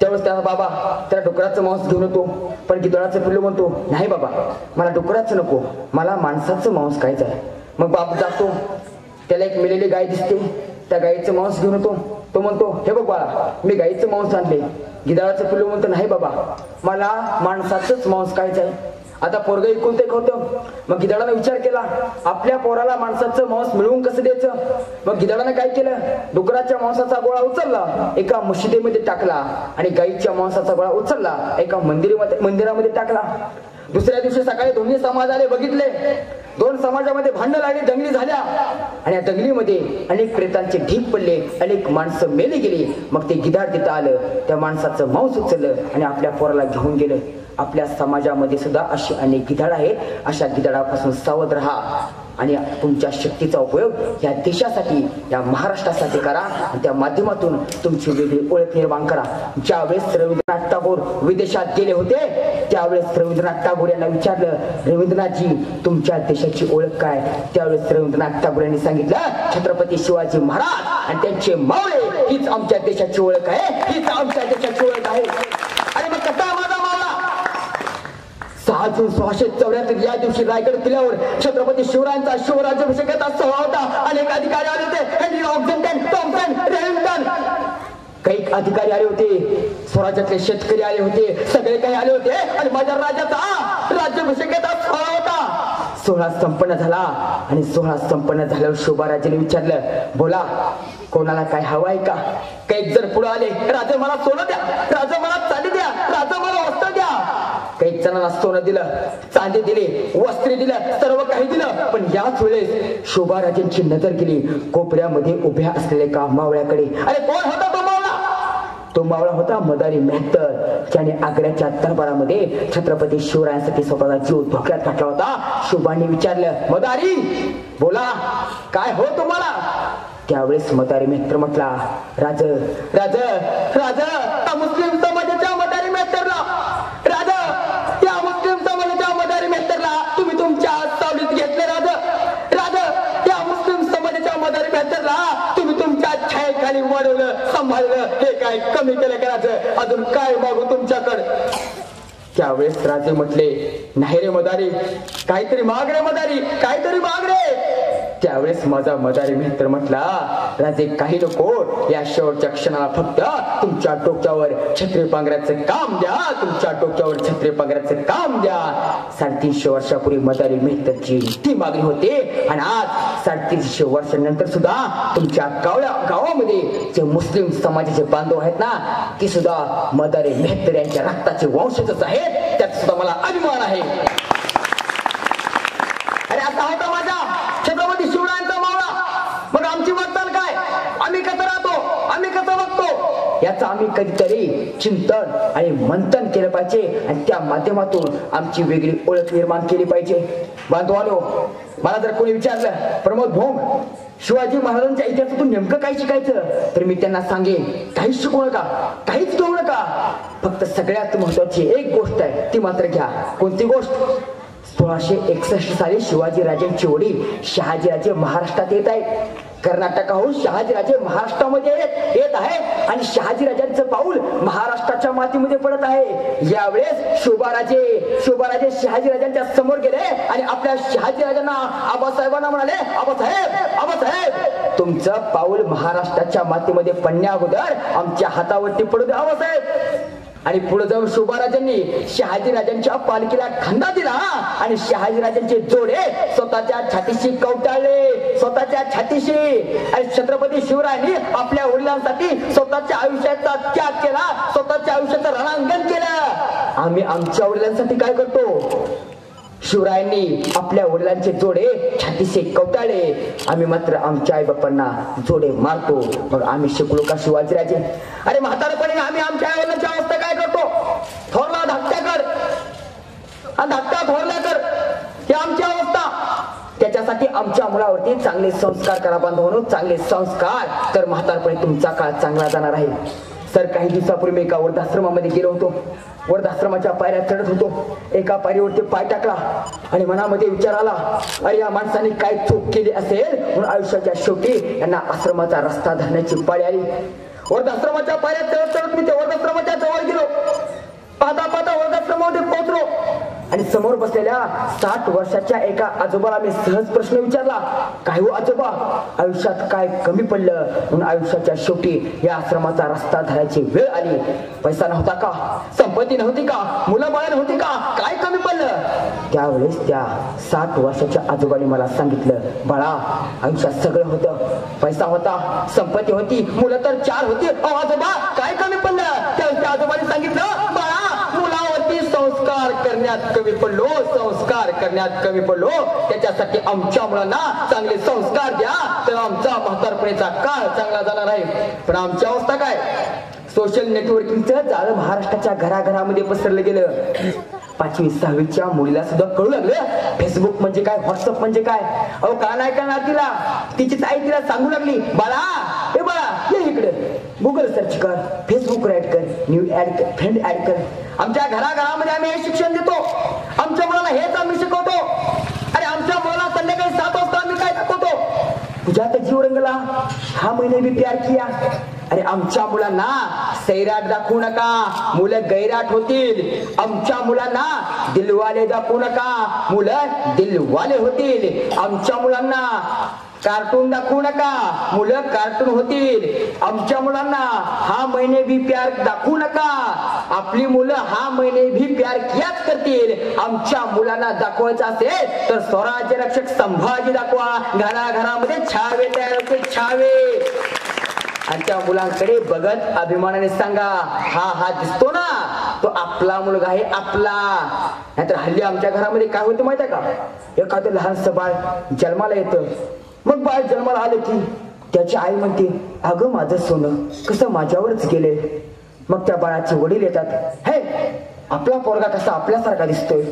त्यावेळेस त्याचा बाबा त्याला डुकराचं मांस घेऊन येतो. पण गिधाडाचं पिल्लू म्हणतो, नाही बाबा मला डुकराचं नको, मला माणसाचं मांस खायचं आहे. मग बाप जातो, त्याला एक मेलेली गाय दिसते, त्या गायीचं मांस घेऊन येतो. तो म्हणतो, हे बघ बाळा मी गायीचं मांस आणले. गिधाडाचं पिल्लू म्हणतो, नाही बाबा मला माणसाचंच मांस खायचं आहे. आता पोरगं इकून ते होतं. मग गिधाडानं विचार केला, आपल्या पोराला माणसाचं मांस मिळवून कसं द्यायचं. मग गिधाडानं काय केलं, डुकराच्या मांसाचा गोळा उचलला, एका मशिदीमध्ये टाकला, आणि गायीच्या मांसाचा गोळा उचलला, एका मंदिरामध्ये टाकला. दुसऱ्या दिवशी सकाळी दोन्ही समाजाने बघितले, दोन समाजामध्ये भांडण लागली, दंगली झाल्या, आणि या दंगलीमध्ये अनेक प्रेतांचे ढीग पडले, अनेक माणसं मेली गेली. मग ते गिधाड तिथं आलं, त्या माणसाचं मांस उचललं आणि आपल्या पोराला घेऊन गेलं. आपल्या समाजामध्ये सुद्धा अशी अनेक गिधाड आहेत. अशा गिधाडापासून सावध राहा आणि तुमच्या शक्तीचा उपयोग या देशासाठी, या महाराष्ट्रासाठी करा. आणि त्या माध्यमातून तुमची वेगळी ओळख निर्माण करा. ज्यावेळेस रवींद्रनाथ टागोर विदेशात गेले होते, त्यावेळेस रवींद्रनाथ टागोर यांना विचारलं, रवींद्रनाथजी तुमच्या देशाची ओळख काय. त्यावेळेस रवींद्रनाथ टागोर यांनी सांगितलं, छत्रपती शिवाजी महाराज आणि त्यांचे मावळे हीच आमच्या देशाची ओळख आहे, हीच आमच्या देशाची ओळख आहे. आणि मग कसा माझा मावळा, 6 जून 1674 या दिवशी रायगड किल्ल्यावर छत्रपती शिवरायांचा शिवराज्याभिषेकाचा सोहळा होता. अनेक अधिकारी आले होते, हेनरी ऑक्झेंटन, टॉमसन, रेव्हिंग्टन, काही अधिकारी आले होते, स्वराज्यातले शेतकरी आले होते, सगळे काही आले होते. आणि माझ्या राजाचा राज्याभिषेकाचा सोहळा होता. सोहळा संपन्न झाला आणि सोहळा संपन्न झाल्यावर शोभाराजाने विचारलं, बोला कोणाला काय हवं आहे का. काही जर पुढे आले, राजा मला सोनं द्या, राजा मला चांदी द्या, राजा मला वस्त्र द्या. काही जणांना सोनं दिलं, चांदी दिली, वस्त्र दिलं, सर्व काही दिलं. पण याच वेळेस शोभाराजांची नजर गेली कोपऱ्यामध्ये उभ्या असलेल्या एका मावळ्याकडे. अरे कोण होता तो मावळा. तो मावळा होता मदारी मेहतर, ज्याने आग्र्याच्या दरबारामध्ये छत्रपती शिवरायांसाठी स्वतःचा जीव धोक्यात घातला होता. शोभाने विचारलं, मदारी बोला काय हो तुम्हाला. त्यावेळेस मदारी मेहतर म्हटला, राज राज राज त्या मुस्लिम समाजाच्या मदारी मेहतरला, राज त्या मुस्लिम समाजाच्या मदारी मेहतरला तुम्ही तुमच्या सावलीत घेतले. राज राज त्या मुस्लिम समाजाच्या मदारी मेहतरला तुम्ही तुमच्या छायेखाली वाढवलं, सांभाळलं, हे काय कमी केलं का राज, अजून काय मागू तुमच्याकडे. त्यावेळेस राजे म्हटले, नाही रे मदारी, काहीतरी माग रे मदारी, काहीतरी माग रे. त्यावेळेस माझा मदारी मेहतर म्हटला, राजे काही नको, या शेवटच्या क्षणाला फक्त तुमच्या डोक्यावर छत्री पांघराचं काम द्या, तुमच्या डोक्यावर छत्री पांघराचं काम द्या. 350 वर्षापूर्वी मदारी मेहतरची ती मागणी होती. आणि आज 350 वर्षांनंतर सुद्धा तुमच्या गावामध्ये जे मुस्लिम समाजाचे बांधव आहेत ना, ती सुद्धा मदारी मेहतर यांच्या रक्ताचे वंशजच आहेत. त्यात सुद्धा मला अभिमान आहे. अरे आता होता माझा छत्रपती शिवरायांचा मावळा, मग आमची वाटचाल काय, आम्ही कसं राहतो, आम्ही कसं बघतो, याचं आम्ही कधीतरी चिंतन आणि मंथन केलं पाहिजे. आणि त्या माध्यमातून आमची वेगळी ओळख निर्माण केली पाहिजे. बांधवानो, मला जर कोणी विचारलं, प्रमोद भोंग शिवाजी महाराजांच्या इतिहासातून नेमकं काय शिकायचं, तर मी त्यांना सांगेन, काहीच शिकू नका, काहीच घेऊ नका. फक्त सगळ्यात महत्वाची एक गोष्ट आहे, ती मात्र घ्या. कोणती गोष्ट. 1661 साली शिवाजी राजांचे वडील शहाजीराजे महाराष्ट्रात येत आहेत. कर्नाटकाहून शहाजीराजे महाराष्ट्रामध्ये येत आहे आणि शहाजीराजांचं पाऊल महाराष्ट्राच्या मातीमध्ये पडत आहे. यावेळेस शोभाराजे शहाजीराजांच्या समोर गेले आणि आपल्या शहाजीराजांना आबासाहेबांना म्हणाले, आबासाहेब तुमचं पाऊल महाराष्ट्राच्या मातीमध्ये पडण्या अगोदर आमच्या हातावरती पडू द्या आबासाहेब. आणि पुढे जाऊन शोभाराजांनी शहाजीराजांच्या पालखीला खांदा दिला आणि शहाजीराजांचे जोडे स्वतःच्या छातीशी कवटाळले, स्वतःच्या छातीशी. आणि छत्रपती शिवरायांनी आपल्या वडिलांसाठी स्वतःच्या आयुष्याचा त्याग केला, स्वतःच्या आयुष्याचं रणांगण केलं. आम्ही आमच्या वडिलांसाठी काय करतो. शिवरायांनी आपल्या वडिलांचे जोडे छातीसे कवटाळले, आम्ही मात्र आमच्या आई बापांना जोडे मारतो. मग आम्ही शिकलो का शिवाजीराजे? अरे म्हातारपणे आम्ही आमच्या आई वडिलांची अवस्था काय करतो? थोरला धाकट्या कर आणि धाकटा थोरल्या कर, ही आमची अवस्था. त्याच्यासाठी आमच्या मुलावरती चांगले संस्कार करा बांधवांनो, चांगले संस्कार, तर म्हातारपणे तुमचा काळ चांगला जाणार आहे. सर काही दिवसापूर्वी एका वृद्धाश्रमामध्ये गेलो होतो. वृद्धाश्रमाच्या पायऱ्या चढत होतो. एका पायरीवरती पाय टाकला आणि मनामध्ये विचार आला, अरे या माणसाने काय चूक केली असेल म्हणून आयुष्याच्या शेवटी यांना आश्रमाचा रस्ता धरण्याची पाळी आली. वृद्धाश्रमाच्या पायऱ्या चढत चढत मी त्या वृद्धाश्रमाच्या जवळ गेलो. पाहता पाहता वृद्धाश्रमामध्ये पोहोचलो आणि समोर बसलेल्या 60 वर्षाच्या एका आजोबाला मी सहज प्रश्न विचारला, काय हो आजोबा, आयुष्यात काय कमी पडलं म्हणून आयुष्याच्या शेवटी या आश्रमाचा रस्ता धरायची वेळ आली? पैसा नव्हता का? संपत्ती नव्हती का? मुलं बाळ नव्हती का? काय कमी पडलं? त्यावेळेस त्या 60 वर्षाच्या आजोबाने मला सांगितलं, बाळा आयुष्यात सगळं होतं, पैसा होता, संपत्ती होती, मुलं तर 4 होती. आजोबा काय कमी पडलं? त्या आजोबाने सांगितलं, बाळा मुलावरती संस्कार करण्यात कमी पडलो, संस्कार करण्यात कमी पडलो. त्याच्यासाठी आमच्या मुलांना चांगले संस्कार द्या, तर आमचा म्हातारपणीचा काळ चांगला जाणार आहे. पण आमची अवस्था काय? सोशल नेटवर्किंगचं जाळं महाराष्ट्राच्या घराघरामध्ये पसरलं गेलं. 5वी 6वीच्या मुलीला सुद्धा कळू लागलं फेसबुक म्हणजे काय, व्हॉट्सअप म्हणजे काय. अहो का नाही करणार तिला? तिचीच आई तिला सांगू लागली, बाळा हे बाळा ये इकडे, गुगल सर्च कर, फेसबुक ऍड कर, न्यू ऍड कर, फ्रेंड ऍड कर. आमच्या घराघरामध्ये आम्ही हे शिक्षण देतो. आमच्या मुलाला हेच आम्ही शिकवतो. अरे आमच्या मुलाला संध्याकाळी 7 वाजता आम्ही काय दाखवतो? तुझ्या तर जीव रंगला, हा मैंने भी प्यार किया. अरे आमच्या मुलांना सैराट दाखवू नका, मुलं गैराट होतील. आमच्या मुलांना दिलवाले दाखवू नका, मुलं दिलवाले होतील. आमच्या मुलांना कार्टून दाखवू नका, मुलं कार्टून होतील. आमच्या मुलांना हा मैंने भी प्यार दाखवू नका, आपली मुलं हा मैंने भी प्यार कियाच करतील. आमच्या मुलांना दाखवायचं असेल तर स्वराज्य रक्षक संभाजी दाखवा. घराघरामध्ये छावे तयार होते, छावे. आमच्या मुलांकडे बघत अभिमानाने सांगा, हा दिसतो ना, तो आपला मुलगा आहे, आपला. नाहीतर हल्ली आमच्या घरामध्ये काय होतं माहिती आहे का? एखादं लहानसं बाळ जन्माला येतं. मग बाळ जन्माला आलं की त्याची आई म्हणते, अगं माझं सोनं कसं माझ्यावरच गेले. मग त्या बाळाचे वडील येतात, हे आपला पोरगा कसा आपल्यासारखा दिसतोय.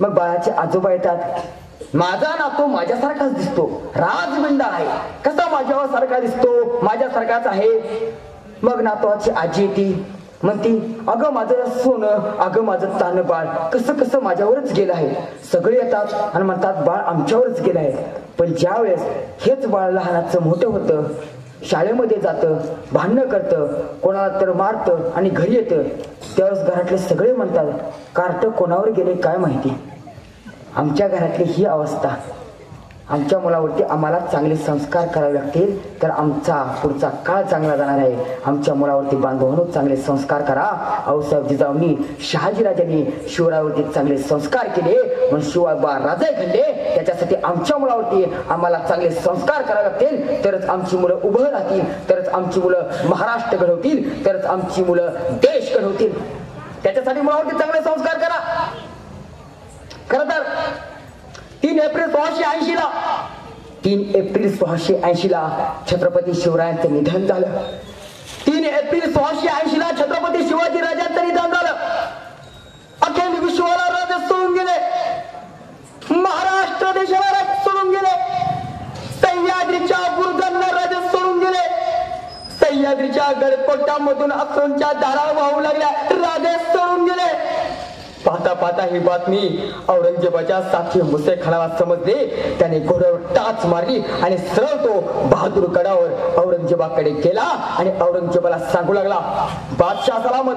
मग बाळाचे आजोबा येतात, माझा नातू माझ्यासारखाच दिसतो, राजबिंडा आहे, कसा माझ्यावर सारखा दिसतो, माझ्यासारखाच आहे. मग नातवाची आजी येते, म्हणती, अगं माझं सोनं, अगं माझं तान बाळ कसं कसं माझ्यावरच गेलं आहे. सगळे येतात आणि म्हणतात, बाळ आमच्यावरच गेलं आहे. पण ज्या वेळेस हेच बाळ लहानाचं मोठं होतं, शाळेमध्ये जातं, भांडणं करतं, कोणाला तर मारतं आणि घरी येतं, त्यावेळेस घरातले सगळे म्हणतात, कार्ट कोणावर गेले काय माहिती. आमच्या घरातली ही अवस्था. आमच्या मुलावरती आम्हाला चांगले संस्कार करावे लागतील, तर आमचा पुढचा काळ चांगला जाणार आहे. आमच्या मुलावरती बांधवांनो चांगले संस्कार करा. आऊसाहेब जिजाऊंनी, शहाजीराजांनी शिवरायावरती चांगले संस्कार केले म्हणून शिवाबा राजे घडले. त्याच्यासाठी आमच्या मुलावरती आम्हाला चांगले संस्कार करावे लागतील, तरच आमची मुलं उभं राहतील, तरच आमची मुलं महाराष्ट्र घडवतील, तरच आमची मुलं देश घडवतील. त्याच्यासाठी मुलावरती चांगले संस्कार करा. खरं तर 3 एप्रिल 1680 ला 3 एप्रिल 1680 ला छत्रपती शिवरायांचं निधन झालं. 3 एप्रिल 1680 ला छत्रपती शिवाजी राजांचं निधन झालं. अखिल विश्वाला राजा सोडून गेले, महाराष्ट्र देशाला राजा सोडून गेले, सह्याद्रीच्या बुरुजांना राजा सोडून गेले, सह्याद्रीच्या गडकोटामधून अश्रूंच्या धारा वाहू लागल्या, राजा सोडून गेले. पाहता पाहता ही बातमी औरंगजेबाच्या साथी मुसेखानाला समजली. त्याने घोड्यावर टाच मारली आणि सरळ तो बहादूर गडावर औरंगजेबाकडे गेला आणि औरंगजेबाला सांगू लागला, बादशाह सलामत,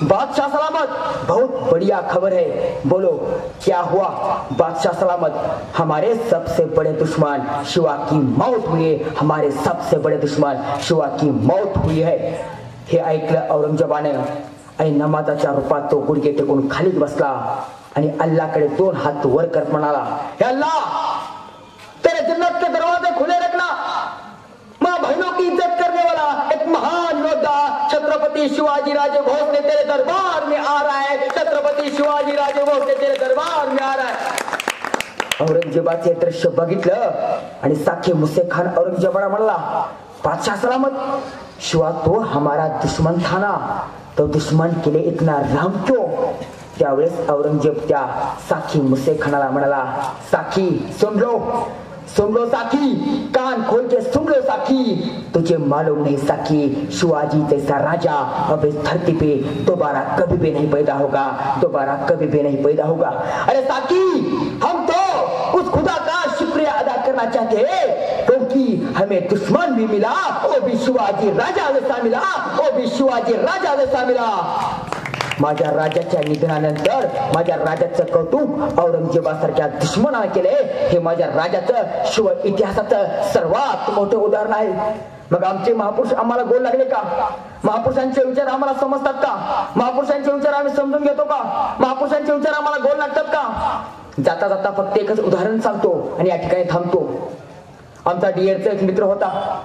बादशाह सलामत, बहुत बढ़िया खबर है, बोलो क्या हुआ. बादशाह सलामत, हमारे सबसे बड़े दुश्मन शिवा की मौत हुई है, हमारे सबसे बड़े दुश्मन शिवा की मौत हुई है. हे ऐकलं औरंगजेबाने आणि नमाजाच्या रूपात तो गुडघे टेकून खाली बसला आणि अल्लाहकडे 2 हात वर करत म्हणाला, हे अल्लाह, तेरे जन्नत के दरवाजे खुले रखना. मां बहनों की इज्जत करने वाला एक महान योद्धा छत्रपति शिवाजी राजे भोसले तेरे दरबार में आ रहा है. छत्रपति शिवाजी राजे भोसले तेरे दरबार में आ रहा है. औरंगजेबाचे दृश्य बघितलं आणि साखी मुसे खान औरंगजेबाला म्हणला, बादशाह सलामत, शिवा तो हमारा दुश्मन था ना, तो दुश्मन के लिए इतना रहम क्यों? त्यावेळेस औरंगजेब त्या साखी मुसे खानाला म्हणाला, साखी सुन लो साखी, कान खोल के सुन लो साखी, तुझे मालूम नहीं साखी, शिवाजी जैसा राजा अब इस धरती पे दोबारा कभी भी नहीं पैदा होगा, दोबारा कभी भी नहीं पैदा होगा। अरे साखी, हम तो उस खुदा का शुक्रिया अदा करना चाहते हैं क्योंकि हमें दुश्मन भी मिला, वो भी शिवाजी राजा जैसा मिला, वो भी शिवाजी राजा जैसा मिला। माझ्या राजाच्या निधनानंतर माझ्या राजाचं कौतुक औरंगजेबासारख्या दुश्मनाने केले, हे माझ्या राजाचं शिव इतिहासाचं सर्वात मोठं उदाहरण आहे। मग आमचे महापुरुष आम्हाला गोड लागले का? महापुरुषांचे विचार आम्हाला समजतात का? महापुरुषांचे विचार आम्ही समजून घेतो का? महापुरुषांचे विचार आम्हाला गोड लागतात का? जाता जाता फक्त एकच उदाहरण सांगतो आणि या ठिकाणी थांबतो। आमचा डीएडचा एक मित्र होता,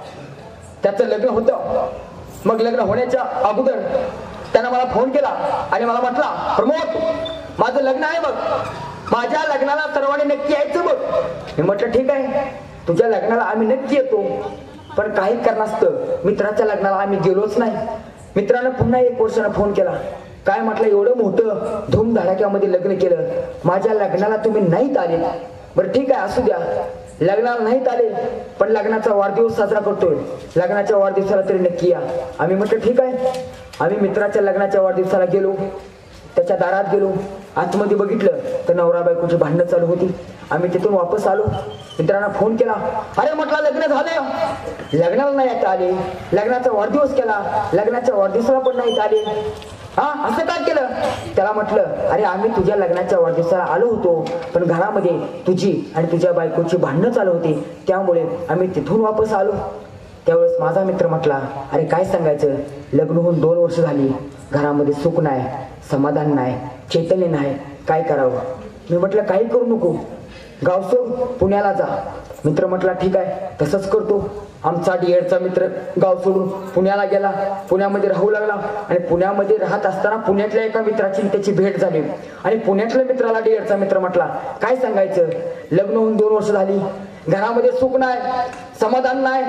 त्याचं लग्न होतं। मग लग्न होण्याच्या अगोदर त्यानं मला फोन केला आणि मला म्हटला, प्रमोद माझं लग्न आहे बघ, माझ्या लग्नाला सर्वांनी नक्की यायचं बघ। मी म्हटलं ठीक आहे, तुझ्या लग्नाला आम्ही नक्की येतो, पण काही कारणास्तव मित्राच्या लग्नाला आम्ही गेलोच नाही। मित्रानं पुन्हा 1 वर्षानं फोन केला, काय म्हटलं एवढं मोठं धूमधडाक्यामध्ये लग्न केलं, माझ्या लग्नाला तुम्ही नाहीत आले। बरं ठीक आहे असू द्या, लग्नाला नाहीत आले पण लग्नाचा वाढदिवस साजरा करतोय, लग्नाच्या वाढदिवसाला तरी नक्की या। आम्ही म्हटलं ठीक आहे। आम्ही मित्राच्या लग्नाच्या वाढदिवसाला गेलो, त्याच्या दारात गेलो, आतमध्ये बघितलं तर नवरा बायकोची भांडणं चालू होती। आम्ही तिथून वापस आलो, मित्रांना फोन केला, अरे म्हटलं लग्न झालं, लग्नाला नाही येता आले, लग्नाचा वाढदिवस केला, लग्नाच्या वाढदिवसाला पण नाहीत आले, हा असं काय केलं? त्याला म्हटलं, अरे आम्ही तुझ्या लग्नाच्या वाढदिवसाला आलो होतो पण घरामध्ये तुझी आणि तुझ्या बायकोची भांडणं चालू होती, त्यामुळे आम्ही तिथून वापस आलो। त्यावेळेस माझा मित्र म्हटला, अरे काय सांगायचं, लग्न होऊन 2 वर्ष झाली, घरामध्ये सुख नाही, समाधान नाही, चैतन्य नाही, काय करावं? मी म्हटलं काही करू नको, गाव सोड पुण्याला जा। मित्र म्हटला ठीक आहे तसंच करतो। आमचा डीएडचा मित्र गाव सोडून पुण्याला गेला, पुण्यामध्ये राहू लागला आणि पुण्यामध्ये राहत असताना पुण्यातल्या एका मित्राची त्याची भेट झाली आणि पुण्यातल्या मित्राला डीएडचा मित्र म्हटला, काय सांगायचं, लग्न होऊन 2 वर्ष झाली, घरामध्ये सुख नाही, समाधान नाही,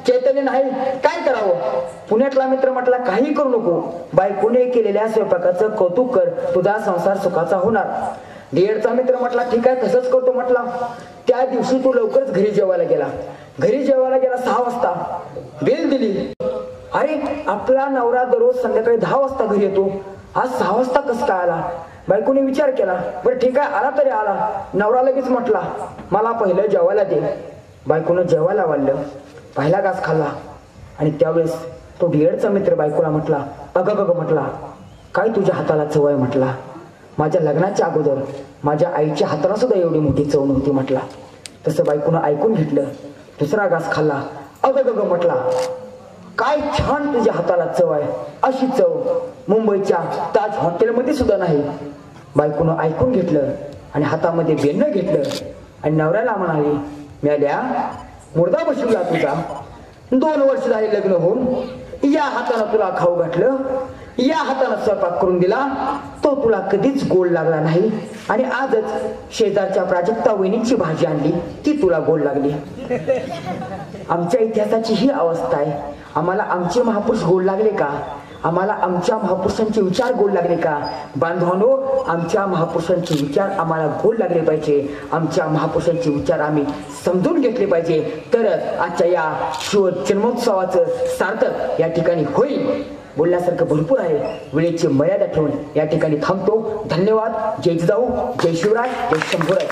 चैतन्य नाही, काय करावं? पुण्यातला मित्र म्हटला काही करू नको, बायकोने केलेल्या स्वयंपाकाचं कौतुक कर, तुझा संसार सुखाचा होणार। डीएडचा मित्र म्हटला ठीक आहे तसंच करतो म्हटला। त्या दिवशी तो लवकरच घरी जेवायला गेला, 6 वाजता बेल दिली। अरे आपला नवरा दररोज संध्याकाळी 10 वाजता घरी येतो, आज 6 वाजता कसं काय आला? बायकोने विचार केला, बरं ठीक आहे आला तरी आला। नवरा लगेच म्हटला, मला पहिलं जेवायला दे। बायकोनं जेवायला वाढलं, पहिला घास खाल्ला आणि त्यावेळेस तो डीएडचा मित्र बायकोला म्हटला, अगं म्हटला, काय तुझ्या हाताला चव आहे? म्हटला, माझ्या लग्नाच्या अगोदर माझ्या आईच्या हाताला सुद्धा एवढी मोठी चव नव्हती म्हटला। तसं बायकोनं ऐकून घेतलं, दुसरा घास खाल्ला, अगं म्हटला, काय छान तुझ्या हाताला चव आहे, अशी चव मुंबईच्या ताज हॉटेलमध्ये सुद्धा नाही। बायकोनं ऐकून घेतलं आणि हातामध्ये बेणं घेतलं आणि नवऱ्याला म्हणाली, म्याल्या मुर्दा बसवला तुझा, 2 वर्ष झाले लग्न होऊन, या हाताने तुला खाऊ घातलं, या हाताने स्वयंपाक करून दिला, तो तुला कधीच गोड लागला नाही आणि आजच शेजारच्या प्राजक्ता वहिनीची भाजी आणली, ती तुला गोड लागली। आमच्या इतिहासाची ही अवस्था आहे। आम्हाला आमचे महापुरुष गोड लागले का? आम्हाला आमच्या महापुरुषांचे विचार गोड लागले का? बांधवांनो, आमच्या महापुरुषांचे विचार आम्हाला गोड लागले पाहिजे, आमच्या महापुरुषांचे विचार आम्ही समजून घेतले पाहिजे, तरच आजच्या या शिव जन्मोत्सवाचं सार्थक या ठिकाणी होईल। बोलण्यासारखं भरपूर आहे, वेळेची मर्यादा ठेवून या ठिकाणी थांबतो। धन्यवाद। जय जिजाऊ, जय शिवराय, जय शंभूराज।